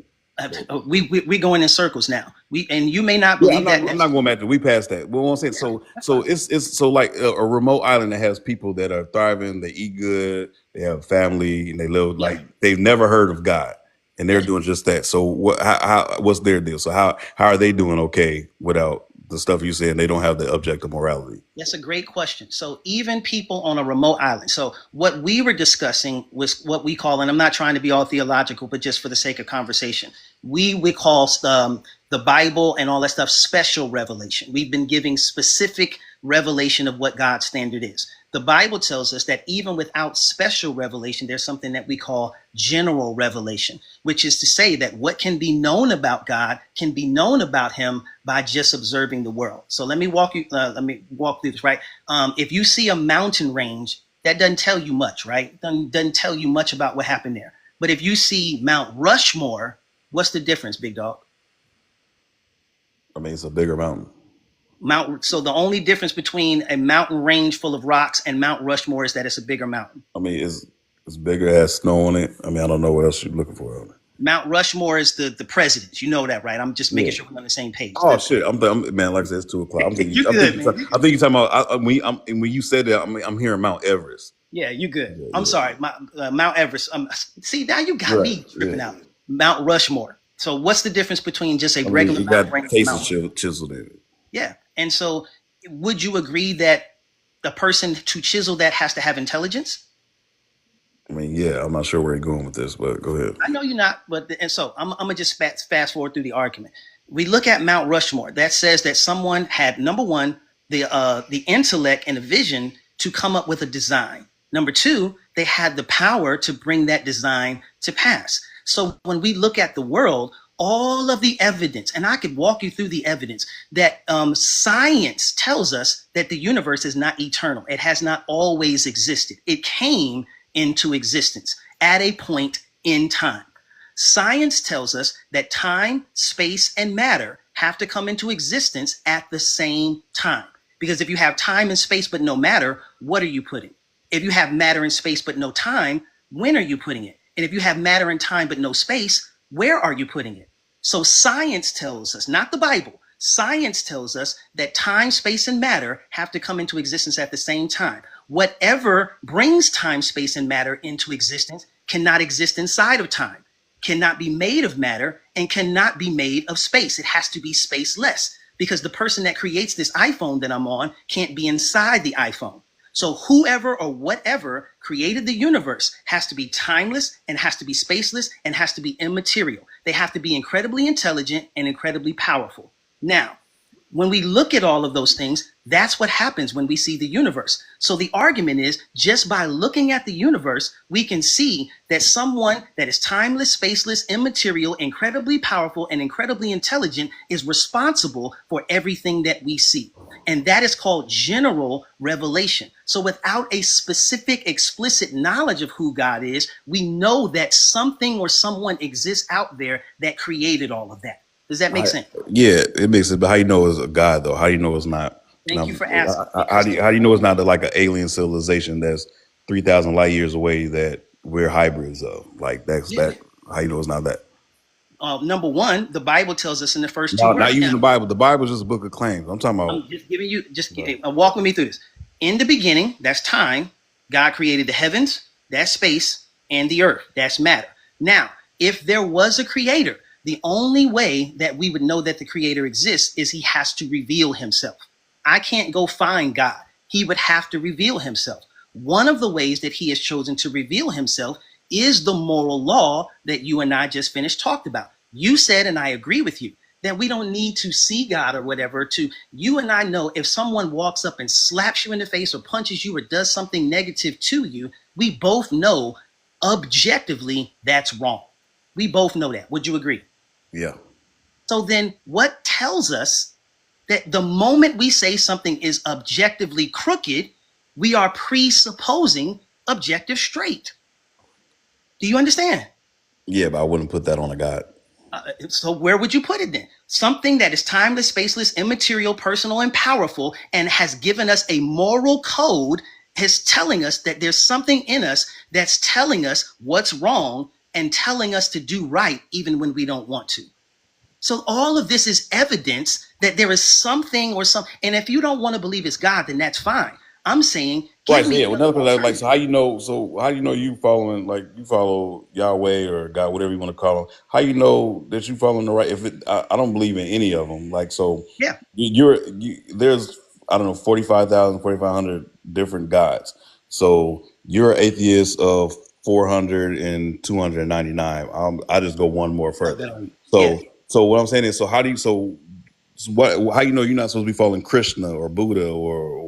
We going in circles now. And you may not believe that. I'm not going back to. We passed that. Well, I'm saying so it's so like a remote island that has people that are thriving. They eat good. They have family, and they live like they've never heard of God, and they're doing just that. So what's their deal? So how are they doing okay without the stuff you saying? They don't have the objective morality. That's a great question. So even people on a remote island. So what we were discussing was what we call, and I'm not trying to be all theological, but just for the sake of conversation, we call the Bible and all that stuff special revelation. We've been giving specific revelation of what God's standard is. The Bible tells us that even without special revelation, there's something that we call general revelation, which is to say that what can be known about God can be known about him by just observing the world. So let me walk through this, right? If you see a mountain range, that doesn't tell you much, right? Doesn't tell you much about what happened there. But if you see Mount Rushmore, what's the difference, big dog? I mean, it's a bigger mountain. So the only difference between a mountain range full of rocks and Mount Rushmore is that it's a bigger mountain. I mean, it's bigger, it has snow on it. I mean, I don't know what else you're looking for on it. Mount Rushmore is the presidents. You know that, right? I'm just making sure we're on the same page. Oh shit! I'm man. Like I said, it's 2:00. I'm thinking. You good, man. I think you're talking about. When you said that, I'm hearing Mount Everest. Yeah, you good. Yeah, I'm sorry, Mount Everest. See, now you got me tripping out. Mount Rushmore. So what's the difference between just a regular mountain range? Faces chiseled in it. Yeah, and so would you agree that the person to chisel that has to have intelligence? I mean, yeah, I'm not sure where you're going with this, but go ahead. I know you're not, and so I'm gonna just fast forward through the argument. We look at Mount Rushmore. That says that someone had, number one, the intellect and the vision to come up with a design. Number two, they had the power to bring that design to pass. So when we look at the world, all of the evidence, and I could walk you through the evidence that science tells us that the universe is not eternal. It has not always existed. It came into existence at a point in time. Science tells us that time, space, and matter have to come into existence at the same time. Because if you have time and space but no matter, what are you putting? If you have matter and space but no time, when are you putting it? And if you have matter and time but no space, where are you putting it? So science tells us, not the Bible, science tells us that time, space, and matter have to come into existence at the same time. Whatever brings time, space, and matter into existence cannot exist inside of time, cannot be made of matter, and cannot be made of space. It has to be spaceless because the person that creates this iPhone that I'm on can't be inside the iPhone. So whoever or whatever created the universe has to be timeless and has to be spaceless and has to be immaterial. They have to be incredibly intelligent and incredibly powerful. Now, When we look at all of those things, that's what happens when we see the universe. So the argument is, just by looking at the universe, we can see that someone that is timeless, spaceless, immaterial, incredibly powerful, and incredibly intelligent is responsible for everything that we see. And that is called general revelation. So without a specific, explicit knowledge of who God is, we know that something or someone exists out there that created all of that. Does that make sense? Yeah, it makes it. But how you know it's a God though? How you know it's not? Thank you for asking. How do you know it's not like an alien civilization that's 3,000 light years away that we're hybrids of? Like that. How you know it's not that? Number one, the Bible tells us in the first No, two not verses. using the Bible. The Bible is just a book of claims. I'm talking about. I'm just giving you, walk with me through this. In the beginning, that's time. God created the heavens, that's space, and the earth, that's matter. Now, if there was a creator, the only way that we would know that the creator exists is he has to reveal himself. I can't go find God. He would have to reveal himself. One of the ways that he has chosen to reveal himself is the moral law that you and I just finished talked about. You said, and I agree with you, that we don't need to see God or whatever to, you and I know if someone walks up and slaps you in the face or punches you or does something negative to you, we both know objectively that's wrong. We both know that. Would you agree? Yeah. So then what tells us that the moment we say something is objectively crooked, we are presupposing objective straight? Do you understand? Yeah, but I wouldn't put that on a God. So where would you put it then? Something that is timeless, spaceless, immaterial, personal, and powerful, and has given us a moral code, is telling us that there's something in us that's telling us what's wrong and telling us to do right even when we don't want to. So all of this is evidence that there is something or some. And if you don't want to believe it's God, then that's fine. I'm saying, Right. So yeah. Like, so how you know? So how you know you following? Like you follow Yahweh or God, whatever you want to call him. How you know that you following the right? I don't believe in any of them. Like so. Yeah. There's I don't know 45,000, 4,500 different gods. So you're an atheist of 400 and 299. I just go one more further. So what I'm saying is, so how you know you're not supposed to be following Krishna or Buddha or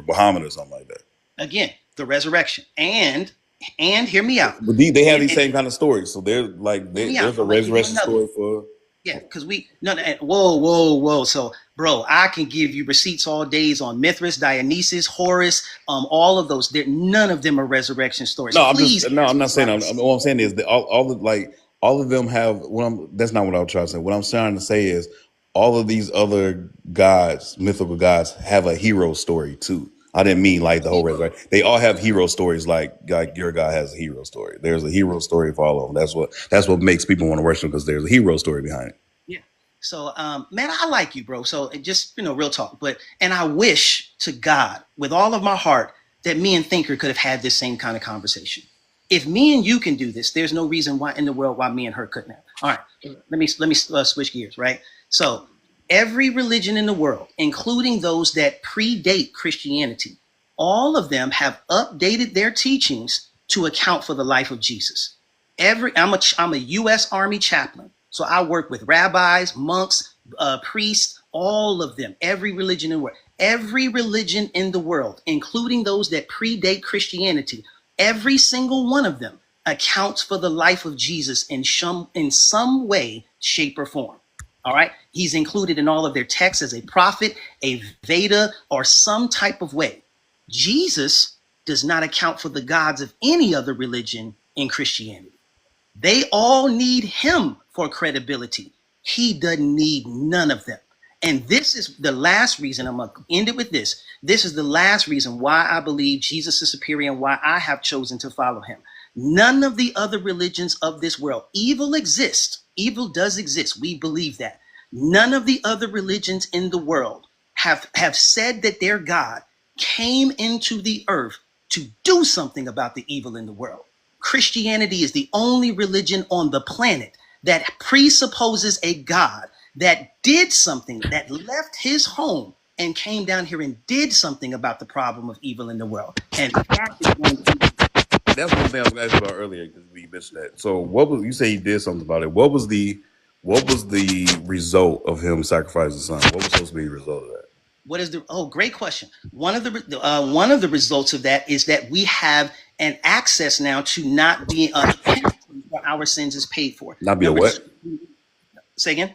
Muhammad or something like that? Again, the resurrection and hear me out. But they have these same kind of stories. So they're like there's a resurrection story for. Yeah, because whoa. So, bro, I can give you receipts all days on Mithras, Dionysus, Horus, all of those. None of them are resurrection stories. No, I'm not saying. What I'm saying is that all of them have. That's not what I was trying to say. What I'm trying to say is all of these other gods, mythical gods, have a hero story too. I didn't mean like the whole resurrection. They all have hero stories. Like your God has a hero story. There's a hero story for all of them. That's what makes people want to worship, because there's a hero story behind it. Yeah. So, man, I like you, bro. So just, real talk. And I wish to God with all of my heart that me and Thinker could have had this same kind of conversation. If me and you can do this, there's no reason why in the world why me and her couldn't have. All right, let me switch gears, right? So every religion in the world, including those that predate Christianity, all of them have updated their teachings to account for the life of Jesus. I'm a U.S. Army chaplain, so I work with rabbis, monks, priests, all of them, every religion in the world. Every religion in the world, including those that predate Christianity, every single one of them accounts for the life of Jesus in some way, shape, or form. All right. He's included in all of their texts as a prophet, a Veda, or some type of way. Jesus does not account for the gods of any other religion in Christianity. They all need him for credibility. He doesn't need none of them. And this is the last reason, I'm going to end it with this. This is the last reason why I believe Jesus is superior and why I have chosen to follow him. None of the other religions of this world, evil exists. Evil does exist. We believe that. None of the other religions in the world have said that their God came into the earth to do something about the evil in the world. Christianity is the only religion on the planet that presupposes a God that did something, that left his home and came down here and did something about the problem of evil in the world. And that is one thing. That's one thing I was going to ask you about earlier, because we mentioned that. So you say he did something about it. What was the What was the result of him sacrificing his son? What was supposed to be the result of that? What is the? Oh, great question. One of the results of that is that we have an access now to not be the penalty for our sins is paid for. Not be a Number what? two, say again.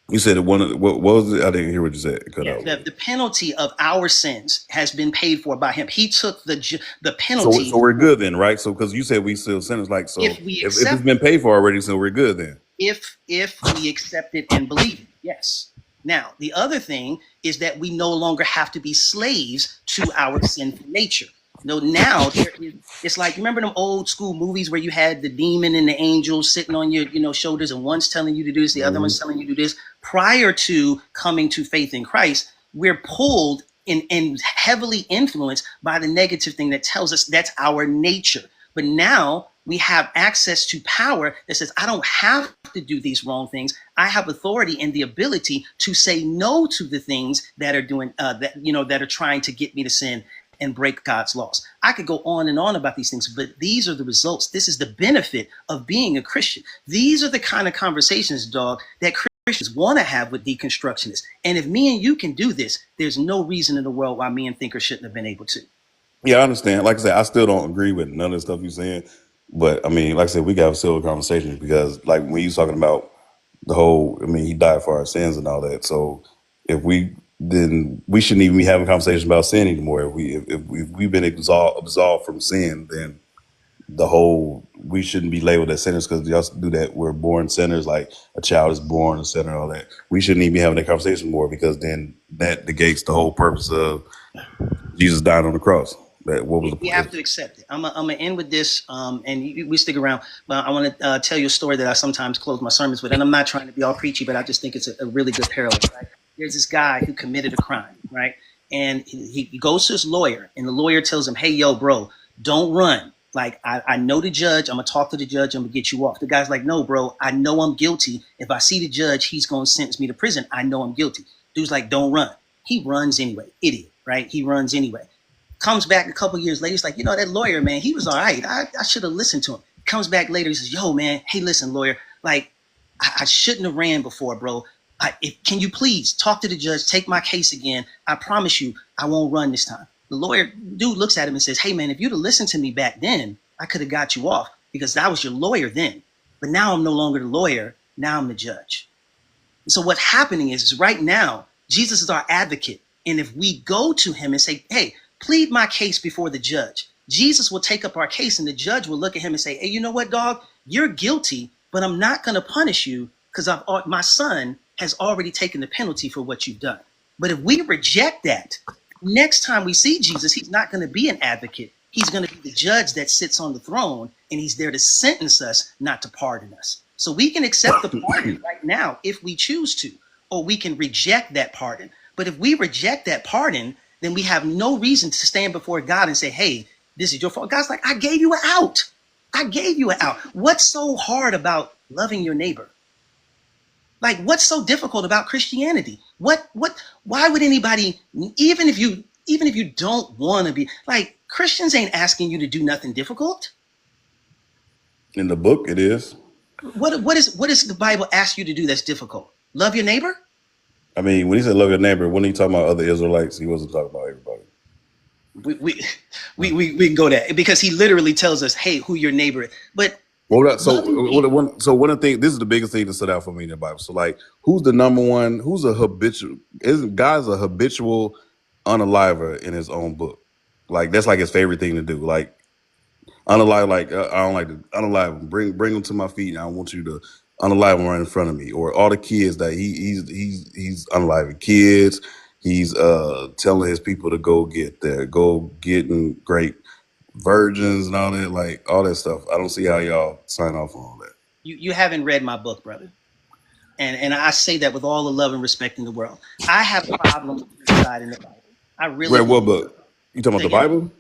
You said one of the, what was it? I didn't hear what you said. It cut out. The penalty of our sins has been paid for by him. He took the So penalty. so we're good then, right? So because you said we still sinners, like so If we if it's accept, been paid for already, so we're good then. if we accept it and believe it, yes. Now, the other thing is that we no longer have to be slaves to our sinful nature. No, now it's like, remember them old school movies where you had the demon and the angel sitting on your shoulders, and one's telling you to do this, the other one's telling you to do this. Prior to coming to faith in Christ, we're pulled and heavily influenced by the negative thing that tells us that's our nature. But now we have access to power that says, I don't have to do these wrong things. I have authority and the ability to say no to the things that are doing that are trying to get me to sin and break God's laws. I could go on and on about these things, but these are the results. This is the benefit of being a Christian. These are the kind of conversations, dog, that Christians want to have with deconstructionists. And if me and you can do this, there's no reason in the world why me and Thinker shouldn't have been able to. Yeah, I understand. Like I said, I still don't agree with none of the stuff you're saying. But I mean, like I said, we got civil conversations because like when you're talking about the whole, I mean, he died for our sins and all that. So if we then we shouldn't even be having conversations about sin anymore. If we've been absolved from sin, then the whole we shouldn't be labeled as sinners because we also do that. We're born sinners, like a child is born a sinner and all that. We shouldn't even be having that conversation more because then that negates the whole purpose of Jesus dying on the cross. That what was We have to accept it. I'm gonna end with this, and we stick around. But I want to tell you a story that I sometimes close my sermons with, and I'm not trying to be all preachy, but I just think it's a really good parallel. Right? There's this guy who committed a crime, right? And he goes to his lawyer, and the lawyer tells him, "Hey, yo, bro, don't run. Like I know the judge. I'm gonna talk to the judge. I'm gonna get you off." The guy's like, "No, bro. I know I'm guilty. If I see the judge, he's gonna sentence me to prison. I know I'm guilty." Dude's like, "Don't run." He runs anyway. Idiot, right? He runs anyway. Comes back a couple years later. He's like, that lawyer, man, he was all right. I should have listened to him. Comes back later. He says, yo, man, hey, listen, lawyer, like I shouldn't have ran before, bro. Can you please talk to the judge, take my case again? I promise you I won't run this time. The lawyer dude looks at him and says, hey, man, if you'd have listened to me back then, I could have got you off because I was your lawyer then. But now I'm no longer the lawyer. Now I'm the judge. And so what's happening is right now, Jesus is our advocate. And if we go to him and say, hey, plead my case before the judge, Jesus will take up our case and the judge will look at him and say, hey, you know what, dog? You're guilty, but I'm not going to punish you because my son has already taken the penalty for what you've done. But if we reject that, next time we see Jesus, he's not going to be an advocate. He's going to be the judge that sits on the throne, and he's there to sentence us, not to pardon us. So we can accept the pardon right now if we choose to, or we can reject that pardon. But if we reject that pardon, then we have no reason to stand before God and say, hey, this is your fault. God's like, I gave you an out. I gave you an out. What's so hard about loving your neighbor? Like, what's so difficult about Christianity? Why would anybody, even if you don't want to be, like, Christians ain't asking you to do nothing difficult. In the book, it is. What does the Bible ask you to do that's difficult? Love your neighbor? I mean, when he said love your neighbor, when he talking about other Israelites, he wasn't talking about everybody. We can go there because he literally tells us, hey, who your neighbor is. But one of the things, this is the biggest thing that stood out for me in the Bible. So like, who's the number one, who's a habitual, God's a habitual unaliver in his own book. Like, that's like his favorite thing to do. Like, unalive, like, I don't like to unalive him. Bring them to my feet. And I want you to unalive them right in front of me. Or all the kids that he's unaliving kids. He's telling his people to go getting great virgins and all that, like all that stuff. I don't see how y'all sign off on all that. You haven't read my book, brother. And I say that with all the love and respect in the world. I have problems with this side in the Bible. I really read what book? You talking about the Bible?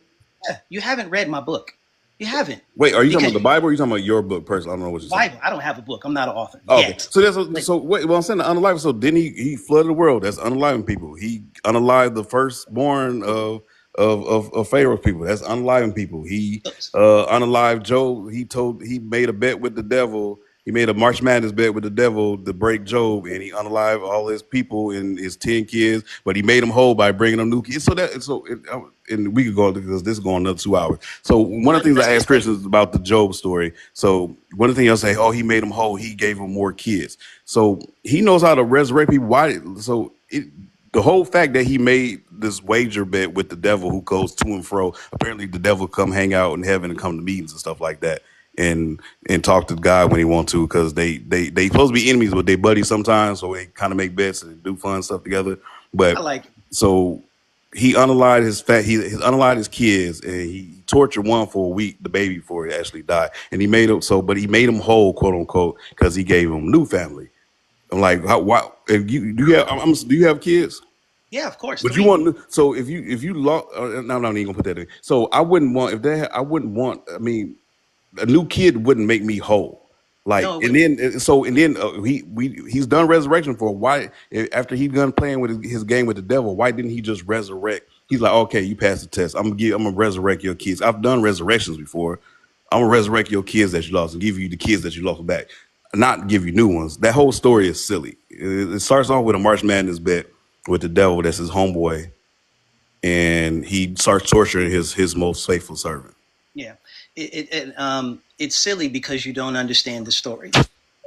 Yeah, you haven't read my book. You haven't. Wait, are you talking about the Bible or are you talking about your book personally? I don't know what you're saying. Bible. I don't have a book. I'm not an author. Oh, okay. So I'm saying the unalive. So didn't he flooded the world? That's unaliving people. He unalived the firstborn of Pharaoh's people. That's unaliving people. He unalived Job. He made a bet with the devil He made a March Madness bet with the devil to break Job, and he unalived all his people and his 10 kids. But he made them whole by bringing them new kids. And we could go because this is going another 2 hours. So one of the things I ask Christians about the Job story. So one of the things I'll say, oh, he made them whole. He gave them more kids. So he knows how to resurrect people. Why? So the whole fact that he made this wager bet with the devil who goes to and fro. Apparently, the devil come hang out in heaven and come to meetings and stuff like that. And talk to God when he want to, because they supposed to be enemies, but they buddies sometimes, so they kind of make bets and do fun stuff together. But I like it. So he unalived his kids, and he tortured one for a week, the baby, before he actually died. And he made him but he made him whole, quote unquote, because he gave him new family. I'm like, why? If you do you have kids? Yeah, of course. But you want, so if you lost, no, I'm not even gonna put that in. So I wouldn't want, I mean, a new kid wouldn't make me whole. Like, no, and then he's done resurrection for why, after he's done playing with his game with the devil, why didn't he just resurrect? He's like, okay, you passed the test. I'm gonna resurrect your kids. I've done resurrections before. I'm gonna resurrect your kids that you lost and give you the kids that you lost back, not give you new ones. That whole story is silly. It starts off with a March Madness bet with the devil, that's his homeboy, and he starts torturing his most faithful servant. Yeah, it's silly because you don't understand the story.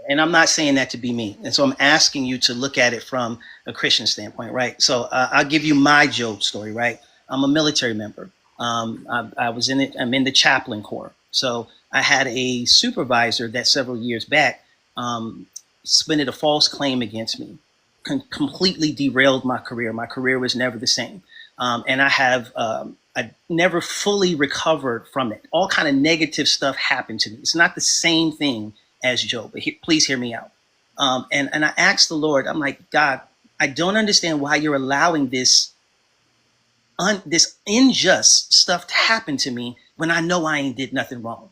And I'm not saying that to be mean. And so I'm asking you to look at it from a Christian standpoint, right? So I'll give you my Job story, right? I'm a military member. I was in it. I'm in the chaplain corps. So I had a supervisor that several years back submitted a false claim against me, completely derailed my career. My career was never the same. And I never fully recovered from it. All kind of negative stuff happened to me. It's not the same thing as Job, but please hear me out. And I asked the Lord, I'm like, God, I don't understand why you're allowing this unjust stuff to happen to me when I know I ain't did nothing wrong.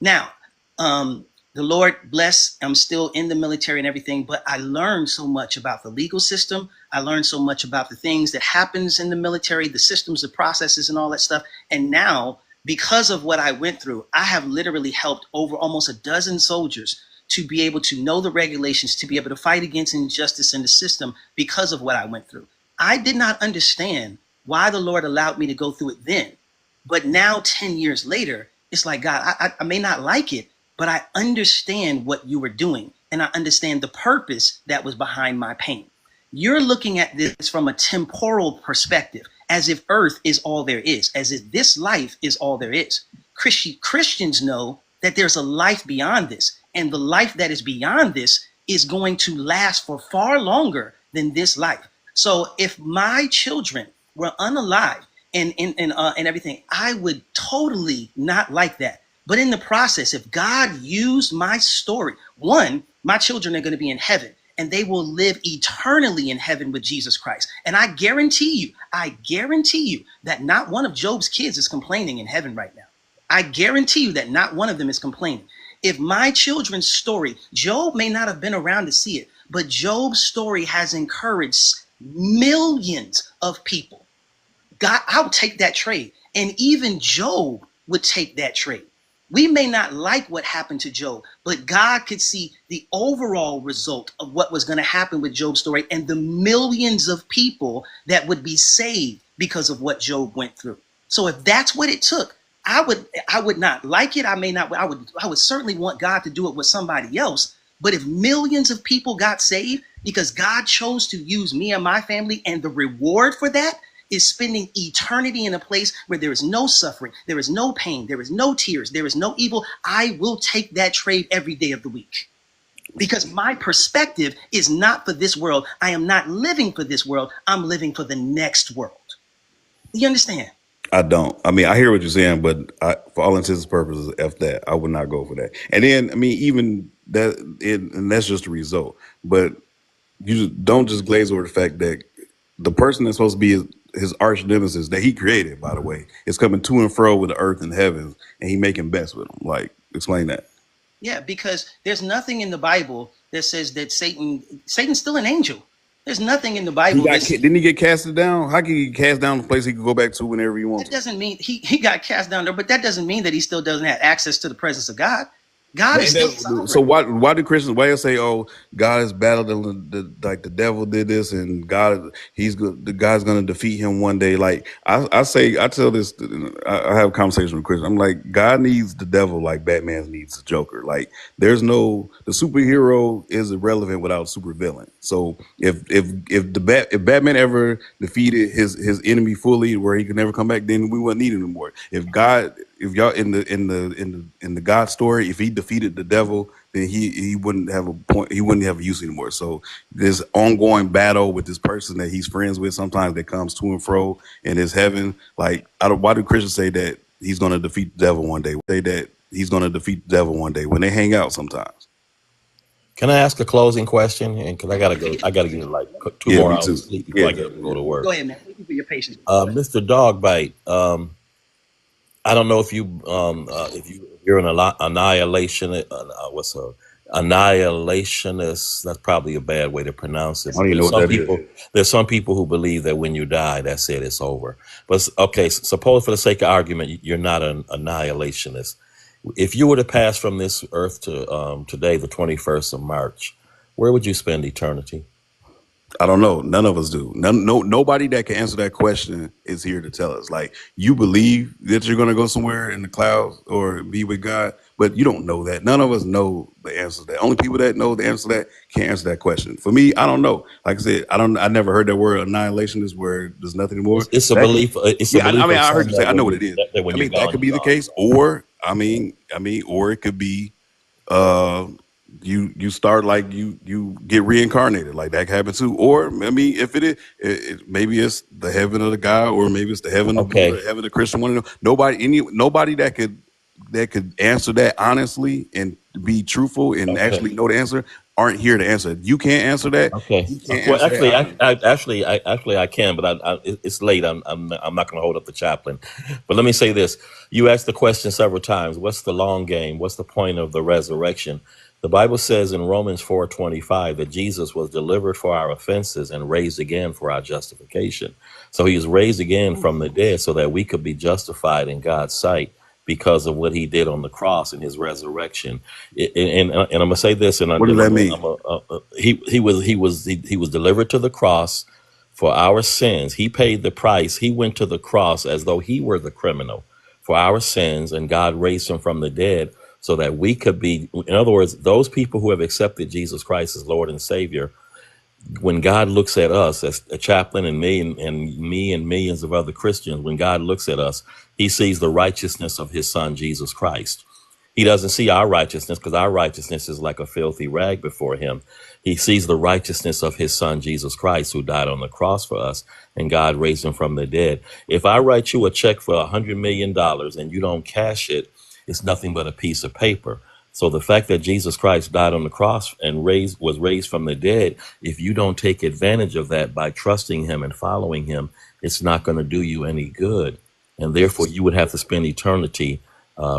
Now, the Lord bless, I'm still in the military and everything, but I learned so much about the legal system. I learned so much about the things that happens in the military, the systems, the processes, and all that stuff. And now, because of what I went through, I have literally helped over almost a dozen soldiers to be able to know the regulations, to be able to fight against injustice in the system because of what I went through. I did not understand why the Lord allowed me to go through it then. But now, 10 years later, it's like, God, I may not like it, but I understand what you were doing, and I understand the purpose that was behind my pain. You're looking at this from a temporal perspective, as if earth is all there is, as if this life is all there is. Christians know that there's a life beyond this, and the life that is beyond this is going to last for far longer than this life. So if my children were unalive and everything, I would totally not like that. But in the process, if God used my story, one, my children are going to be in heaven and they will live eternally in heaven with Jesus Christ. And I guarantee you that not one of Job's kids is complaining in heaven right now. I guarantee you that not one of them is complaining. If my children's story, Job may not have been around to see it, but Job's story has encouraged millions of people. God, I'll take that trade. And even Job would take that trade. We may not like what happened to Job, but God could see the overall result of what was going to happen with Job's story and the millions of people that would be saved because of what Job went through. So if that's what it took, I would not like it. I would certainly want God to do it with somebody else. But if millions of people got saved because God chose to use me and my family, and the reward for that is spending eternity in a place where there is no suffering, there is no pain, there is no tears, there is no evil, I will take that trade every day of the week. Because my perspective is not for this world. I am not living for this world. I'm living for the next world. Do you understand? I don't. I mean, I hear what you're saying, but for all intents and purposes, F that. I would not go for that. And then, I mean, even that, and that's just the result. But you don't just glaze over the fact that the person that's supposed to be his arch nemesis that he created, by the way, is coming to and fro with the earth and heavens, and he making bets with them. Like, explain that. Yeah, because there's nothing in the Bible that says that Satan's still an angel. There's nothing in the Bible. Didn't he get casted down? How can he get cast down to a place he could go back to whenever he wants? That doesn't mean he got cast down there, but that doesn't mean that he still doesn't have access to the presence of God. God is still So sovereign. why do Christians why they say, oh, God is battling like the devil did this and the God's gonna defeat him one day. Like I tell this, I have a conversation with Christians. I'm like, God needs the devil like Batman needs the Joker. Like the superhero is irrelevant without supervillain. So if Batman ever defeated his enemy fully where he could never come back, then we wouldn't need him anymore. If y'all in the God story, if he defeated the devil, then he wouldn't have a point. He wouldn't have a use anymore. So this ongoing battle with this person that he's friends with, sometimes that comes to and fro in his heaven. Like, why do Christians say that he's going to defeat the devil one day? Say that he's going to defeat the devil one day when they hang out sometimes. Can I ask a closing question? And because I gotta go, I gotta get like 2 Yeah, more me hours too. of sleep before I get to go to work. Go ahead, man. Thank you for your patience. Mr. Dogbite, I don't know if you're an annihilationist. That's probably a bad way to pronounce I it. don't But even know what that is. there's some people who believe that when you die, that's it, it's over. But okay, suppose for the sake of argument, you're not an annihilationist. If you were to pass from this earth to today, the 21st of March, where would you spend eternity? I don't know. None of us do. Nobody that can answer that question is here to tell us. Like, you believe that you're going to go somewhere in the clouds or be with God, but you don't know that. None of us know the answer to that. Only people that know the answer to that can't answer that question. For me, I don't know. Like I said, I never heard that word annihilationist where there's nothing more. It's a That could, belief. It's a yeah, belief of I heard some you say. that I know when what it is. when I you're mean, that gone, could you're be the gone. case, or or it could be uh you start like you get reincarnated, like that happens too. Or I mean, if maybe it's the heaven of the guy, or maybe it's the heaven of Buddha, Okay. heaven of Christian. One, nobody that could answer that honestly and be truthful and Okay. actually know the answer aren't here to answer it. You can't answer that. Okay. He can't Well, answer that. actually, I can, but it's late. I'm not going to hold up the chaplain. But let me say this: you asked the question several times. What's the long game? What's the point of the resurrection? The Bible says in Romans 4:25 that Jesus was delivered for our offenses and raised again for our justification. So he was raised again from the dead so that we could be justified in God's sight because of what he did on the cross and his resurrection. And I'm gonna say this, and What does that mean? he was delivered to the cross for our sins. He paid the price. He went to the cross as though he were the criminal for our sins, and God raised him from the dead so that we could be. In other words, those people who have accepted Jesus Christ as Lord and Savior, when God looks at us as a chaplain and me and millions of other Christians, when God looks at us, he sees the righteousness of his son, Jesus Christ. He doesn't see our righteousness because our righteousness is like a filthy rag before him. He sees the righteousness of his son, Jesus Christ, who died on the cross for us, and God raised him from the dead. If I write you a check for $100 million and you don't cash it, it's nothing but a piece of paper. So the fact that Jesus Christ died on the cross and was raised from the dead, if you don't take advantage of that by trusting him and following him, it's not going to do you any good. And therefore, you would have to spend eternity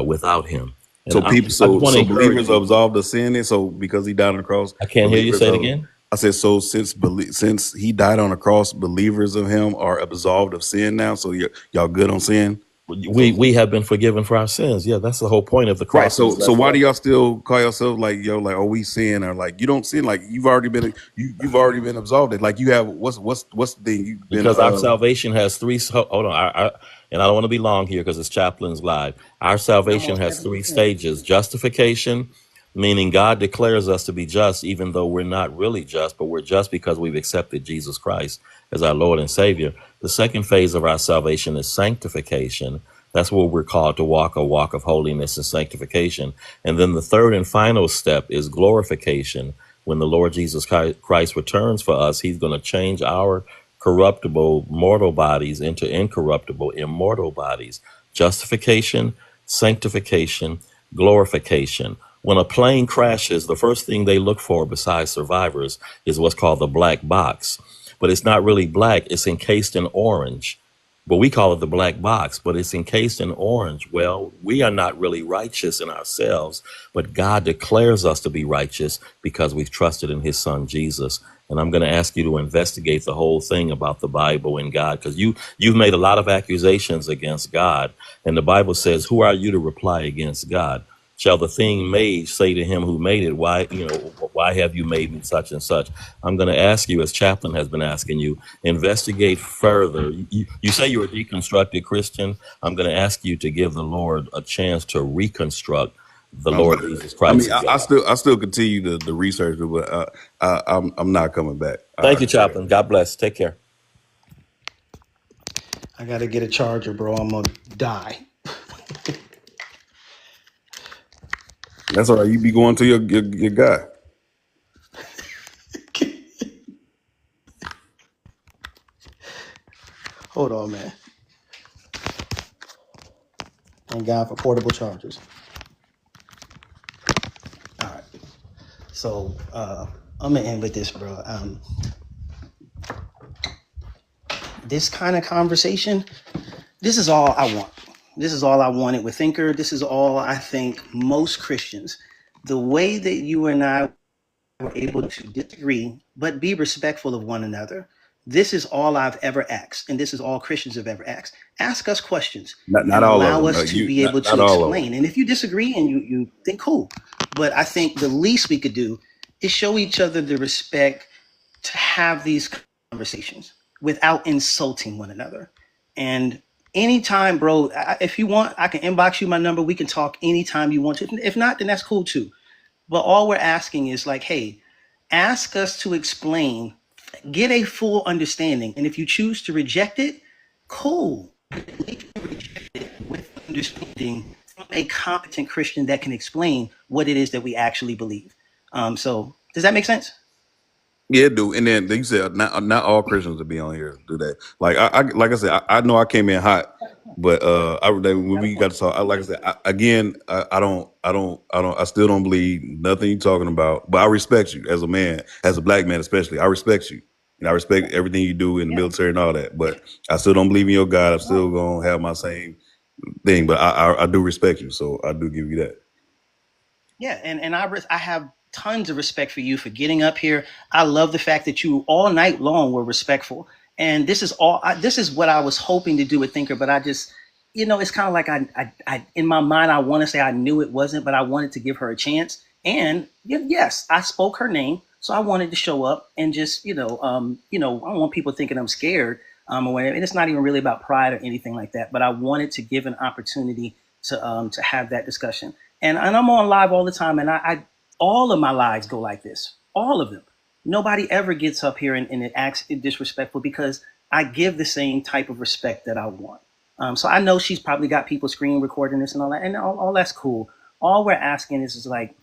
without him. And So I just want to encourage believers you. absolved of sin. And so because he died on the cross, I can't hear you believers say it of. again. I said, so since he died on the cross, believers of him are absolved of sin now. So y'all good on sin. So We have been forgiven for our sins. Yeah, that's the whole point of the right. cross. So why do y'all still call yourself like like, oh, we sin, or like you don't sin, like you've already been you've already been absolved. Like you have what's the thing you've been Because our salvation has three. Hold on, and I don't want to be long here because it's Chaplain's Live. Our salvation has three stages: justification, meaning God declares us to be just, even though we're not really just, but we're just because we've accepted Jesus Christ as our Lord and Savior. The second phase of our salvation is sanctification. That's where we're called to walk a walk of holiness and sanctification. And then the third and final step is glorification. When the Lord Jesus Christ returns for us, he's going to change our corruptible mortal bodies into incorruptible immortal bodies. Justification, sanctification, glorification. When a plane crashes, the first thing they look for besides survivors is what's called the black box. But it's not really black, it's encased in orange. But we call it the black box, but it's encased in orange. Well, we are not really righteous in ourselves, but God declares us to be righteous because we've trusted in his son, Jesus. And I'm going to ask you to investigate the whole thing about the Bible and God, because you've made a lot of accusations against God. And the Bible says, who are you to reply against God? shall the thing made say to him who made it, why have you made me such and such? I'm going to ask you, as Chaplain has been asking you, investigate further. You say you're a deconstructed Christian. I'm going to ask you to give the Lord a chance to reconstruct the Lord Jesus I Christ. mean, I still continue the research, but I'm not coming back. Thank you, Chaplain. God bless. Take care. I got to get a charger, bro. I'm going to die. That's all right. You be going to your guy. Hold on, man. Thank God for portable chargers. All right. So I'm going to end with this, bro. This kind of conversation, this is all I want. This is all I wanted with Thinker. This is all I think most Christians, the way that you and I were able to disagree, but be respectful of one another. This is all I've ever asked, and this is all Christians have ever asked. Ask us questions Not and all of allow them. us to be able to explain. And if you disagree and you think, cool. But I think the least we could do is show each other the respect to have these conversations without insulting one another. And anytime, bro, if you want, I can inbox you my number. We can talk anytime you want to. If not, then that's cool too. But all we're asking is like, hey, ask us to explain, get a full understanding. And if you choose to reject it, cool. Reject it with understanding from a competent Christian that can explain what it is that we actually believe. So does that make sense? Yeah, dude. And then you said not all Christians will be on here do that. Like like I said, I know I came in hot, but when we got to talk, like I said, I still don't believe nothing you're talking about. But I respect you as a man, as a black man especially. I respect you, and I respect everything you do in the military and all that. But I still don't believe in your God. I'm still gonna have my same thing. But I do respect you, so I do give you that. Yeah, and I have tons of respect for you for getting up here. I love the fact that you all night long were respectful. And this is this is what I was hoping to do with Thinker, but I just, it's kind of like I in my mind, I want to say I knew it wasn't, but I wanted to give her a chance. And yes, I spoke her name, so I wanted to show up and just, I don't want people thinking I'm scared or whatever. And it's not even really about pride or anything like that, but I wanted to give an opportunity to have that discussion. And I'm on live all the time, and I all of my lives go like this, all of them. Nobody ever gets up here and it acts disrespectful because I give the same type of respect that I want. So I know she's probably got people screen recording this and all that, and all that's cool. All we're asking is like,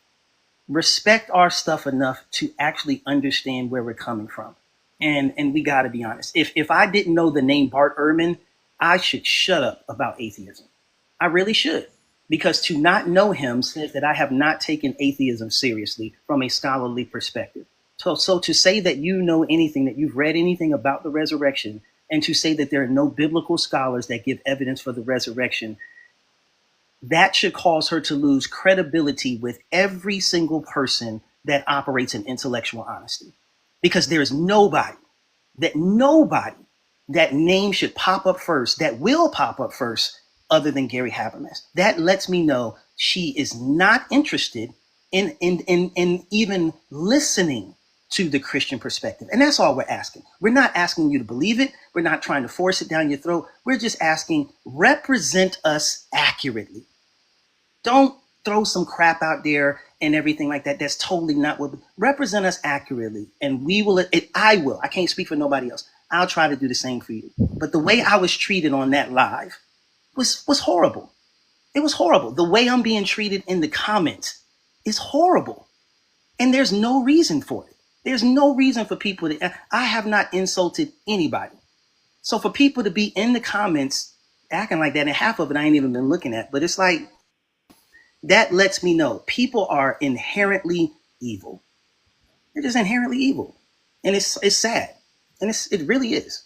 respect our stuff enough to actually understand where we're coming from. And we got to be honest. If I didn't know the name Bart Ehrman, I should shut up about atheism. I really should. Because to not know him says that I have not taken atheism seriously from a scholarly perspective. So to say that you know anything, that you've read anything about the resurrection, and to say that there are no biblical scholars that give evidence for the resurrection, that should cause her to lose credibility with every single person that operates in intellectual honesty. Because there is nobody that name should pop up first, that will pop up first, other than Gary Habermas. That lets me know she is not interested in even listening to the Christian perspective. And that's all we're asking. We're not asking you to believe it. We're not trying to force it down your throat. We're just asking, represent us accurately. Don't throw some crap out there and everything like that. That's totally not what. Represent us accurately, and we will. I will. I can't speak for nobody else. I'll try to do the same for you. But the way I was treated on that live was horrible. It was horrible. The way I'm being treated in the comments is horrible. And there's no reason for it. There's no reason for people to, I have not insulted anybody. So for people to be in the comments acting like that, and half of it I ain't even been looking at, but it's like, that lets me know people are inherently evil. They're just inherently evil. And it's sad. And it really is.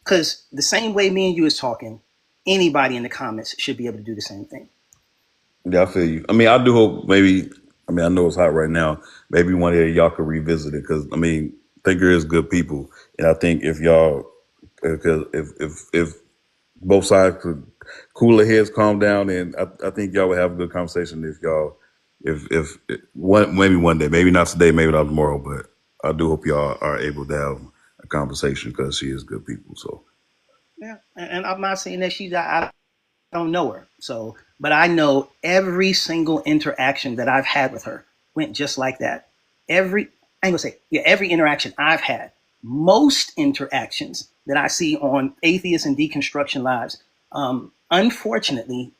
Because the same way me and you is talking, anybody in the comments should be able to do the same thing. Yeah, I feel you. I mean, I do hope maybe, I know it's hot right now. Maybe one day y'all could revisit it because, Thinker is good people. And I think if y'all, because if both sides could cooler heads calm down, and I think y'all will have a good conversation if maybe one day, maybe not today, maybe not tomorrow, but I do hope y'all are able to have a conversation because she is good people. So Yeah, and I'm not saying that I don't know her. So, but I know every single interaction that I've had with her went just like that. I ain't gonna say, yeah, every interaction I've had, most interactions that I see on Atheist and Deconstruction Lives, unfortunately,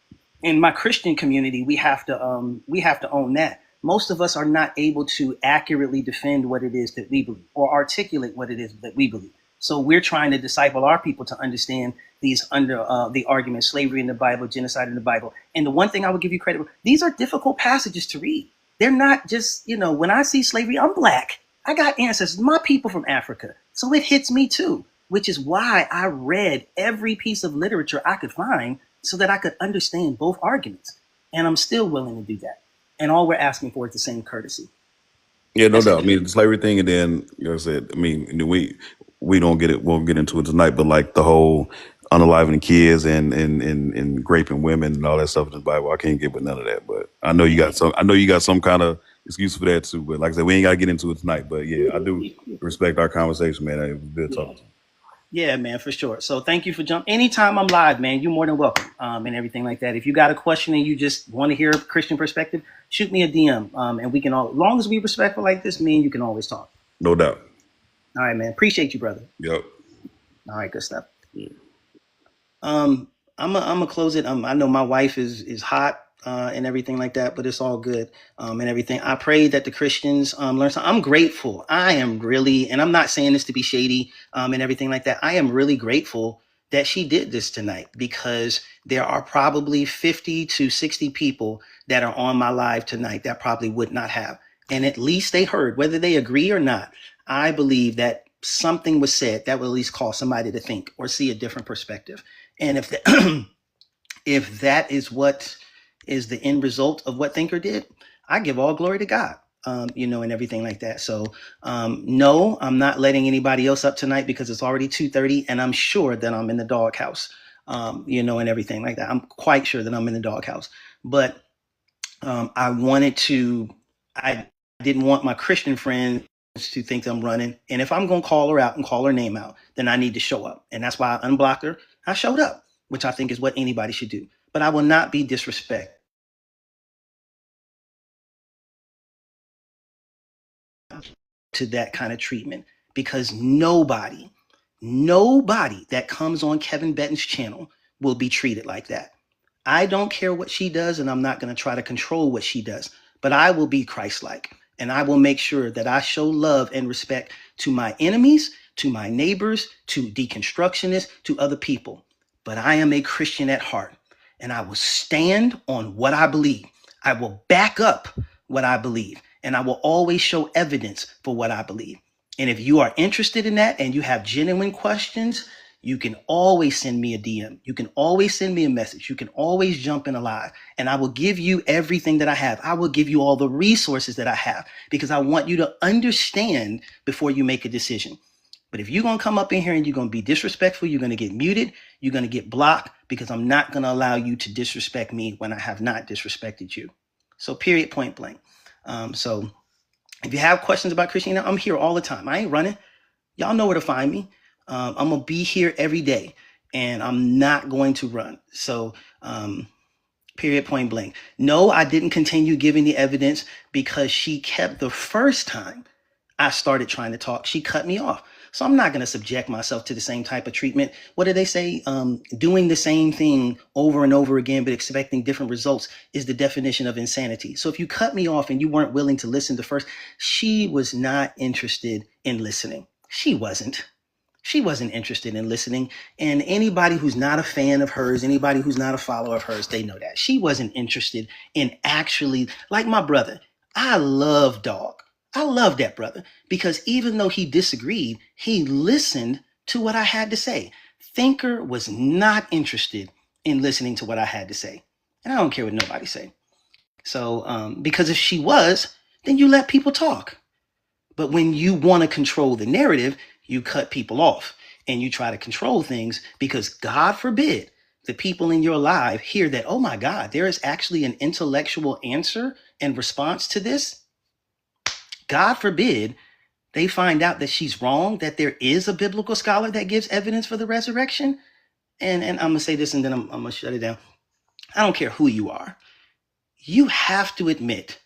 in my Christian community, we have to own that. Most of us are not able to accurately defend what it is that we believe or articulate what it is that we believe. So we're trying to disciple our people to understand these under the argument, slavery in the Bible, genocide in the Bible. And the one thing I would give you credit for, these are difficult passages to read. They're not just, when I see slavery, I'm black. I got ancestors, my people from Africa. So it hits me too, which is why I read every piece of literature I could find so that I could understand both arguments. And I'm still willing to do that. And all we're asking for is the same courtesy. yeah, no doubt. I mean, the slavery thing, and then I said, I mean, we don't get it. Won't get into it tonight, but like the whole unaliving kids and raping women and all that stuff in the Bible, I can't get with none of that. But I know you got some. I know you got some kind of excuse for that too. But like I said, we ain't got to get into it tonight. But yeah, I do respect our conversation, man. It was good talking to you. Yeah, man, for sure. So thank you for jumping. Anytime I'm live, man, you're more than welcome, and everything like that. If you got a question and you just want to hear a Christian perspective, shoot me a DM, and we can as long as we respectful like this, me and you can always talk. No doubt. All right, man. Appreciate you, brother. Yep. All right, good stuff. Yeah. I'm gonna close it. I know my wife is hot and everything like that, but it's all good and everything. I pray that the Christians learn something. I'm grateful. I am really, and I'm not saying this to be shady and everything like that. I am really grateful that she did this tonight because there are probably 50 to 60 people that are on my live tonight that probably would not have. And at least they heard, whether they agree or not. I believe that something was said that will at least cause somebody to think or see a different perspective. And if that is what is the end result of what Thinker did, I give all glory to God, and everything like that. So no, I'm not letting anybody else up tonight because it's already 2:30 and I'm sure that I'm in the doghouse, and everything like that. I'm quite sure that I'm in the doghouse. But I didn't want my Christian friends to think I'm running. And if I'm going to call her out and call her name out, then I need to show up. And that's why I unblocked her. I showed up, which I think is what anybody should do. But I will not be disrespectful to that kind of treatment because nobody that comes on Kevin Betton's channel will be treated like that. I don't care what she does, and I'm not going to try to control what she does, but I will be Christ-like, and I will make sure that I show love and respect to my enemies, to my neighbors, to deconstructionists, to other people. But I am a Christian at heart, and I will stand on what I believe. I will back up what I believe, and I will always show evidence for what I believe. And if you are interested in that and you have genuine questions, you can always send me a DM. You can always send me a message. You can always jump in a live and I will give you everything that I have. I will give you all the resources that I have because I want you to understand before you make a decision. But if you're going to come up in here and you're going to be disrespectful, you're going to get muted, you're going to get blocked because I'm not going to allow you to disrespect me when I have not disrespected you. So period, point blank. So if you have questions about Christianity, I'm here all the time. I ain't running. Y'all know where to find me. I'm going to be here every day and I'm not going to run. So, period, point blank. No, I didn't continue giving the evidence because she kept the first time I started trying to talk, she cut me off. So I'm not going to subject myself to the same type of treatment. What do they say? Doing the same thing over and over again, but expecting different results is the definition of insanity. So if you cut me off and you weren't willing to listen to first, she was not interested in listening. She wasn't interested in listening. And anybody who's not a fan of hers, anybody who's not a follower of hers, they know that. She wasn't interested in actually, like my brother, I love Dog. I love that brother because even though he disagreed, he listened to what I had to say. Thinker was not interested in listening to what I had to say. And I don't care what nobody say. So, because if she was, then you let people talk. But when you want to control the narrative, you cut people off and you try to control things because God forbid the people in your live hear that, oh my God, there is actually an intellectual answer and response to this, God forbid they find out that she's wrong, that there is a biblical scholar that gives evidence for the resurrection. And I'm going to say this and then I'm going to shut it down. I don't care who you are. You have to admit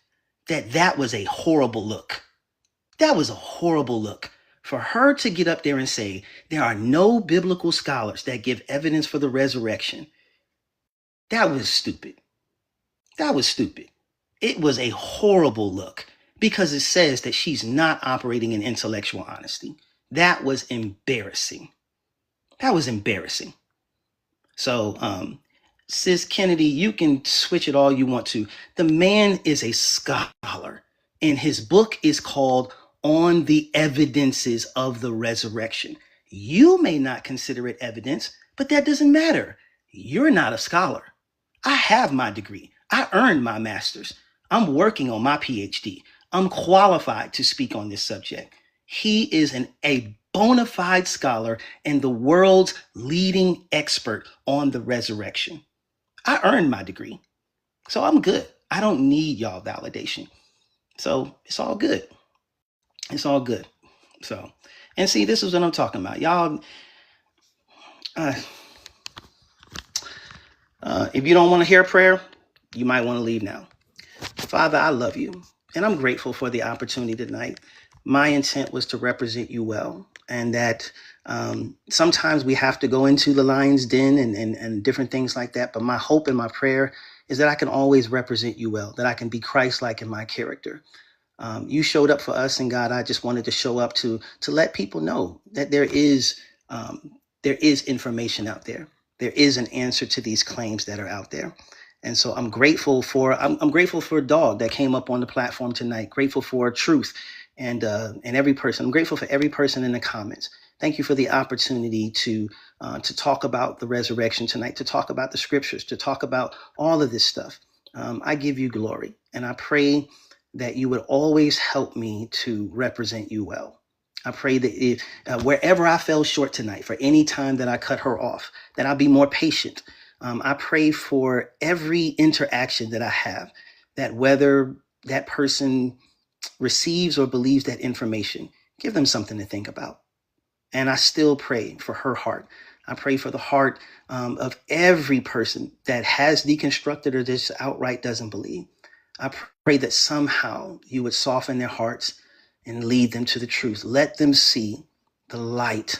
that that was a horrible look. That was a horrible look. For her to get up there and say, there are no biblical scholars that give evidence for the resurrection. That was stupid. That was stupid. It was a horrible look because it says that she's not operating in intellectual honesty. That was embarrassing. That was embarrassing. So, Sis Kennedy, you can switch it all you want to. The man is a scholar, and his book is called On the Evidences of the Resurrection. You may not consider it evidence, but that doesn't matter. You're not a scholar. I have my degree. I earned my master's. I'm working on my PhD. I'm qualified to speak on this subject. He is a bona fide scholar and the world's leading expert on the resurrection. I earned my degree, so I'm good. I don't need y'all validation. So it's all good. It's all good. So, and see, this is what I'm talking about. Y'all, if you don't want to hear a prayer, you might want to leave now. Father, I love you, and I'm grateful for the opportunity tonight. My intent was to represent you well, and that sometimes we have to go into the lion's den and different things like that. But my hope and my prayer is that I can always represent you well, that I can be Christ-like in my character. You showed up for us, and God, I just wanted to show up to let people know that there is information out there. There is an answer to these claims that are out there. And so I'm grateful for Dog that came up on the platform tonight. Grateful for Truth and every person. I'm grateful for every person in the comments. Thank you for the opportunity to talk about the resurrection tonight, to talk about the scriptures, to talk about all of this stuff. I give you glory, and I pray that you would always help me to represent you well. I pray that wherever I fell short tonight, for any time that I cut her off, that I'll be more patient. I pray for every interaction that I have, that whether that person receives or believes that information, give them something to think about. And I still pray for her heart. I pray for the heart of every person that has deconstructed or just outright doesn't believe. I pray that somehow you would soften their hearts and lead them to the truth. Let them see the light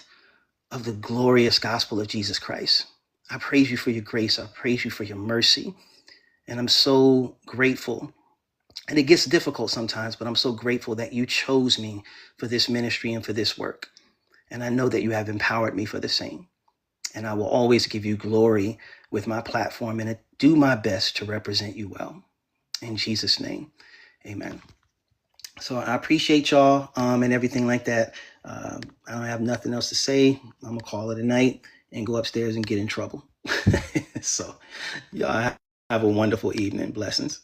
of the glorious gospel of Jesus Christ. I praise you for your grace. I praise you for your mercy. And I'm so grateful. And it gets difficult sometimes, but I'm so grateful that you chose me for this ministry and for this work. And I know that you have empowered me for the same. And I will always give you glory with my platform and do my best to represent you well. In Jesus' name, amen. So I appreciate y'all and everything like that. I don't have nothing else to say. I'm going to call it a night and go upstairs and get in trouble. So y'all have a wonderful evening. Blessings.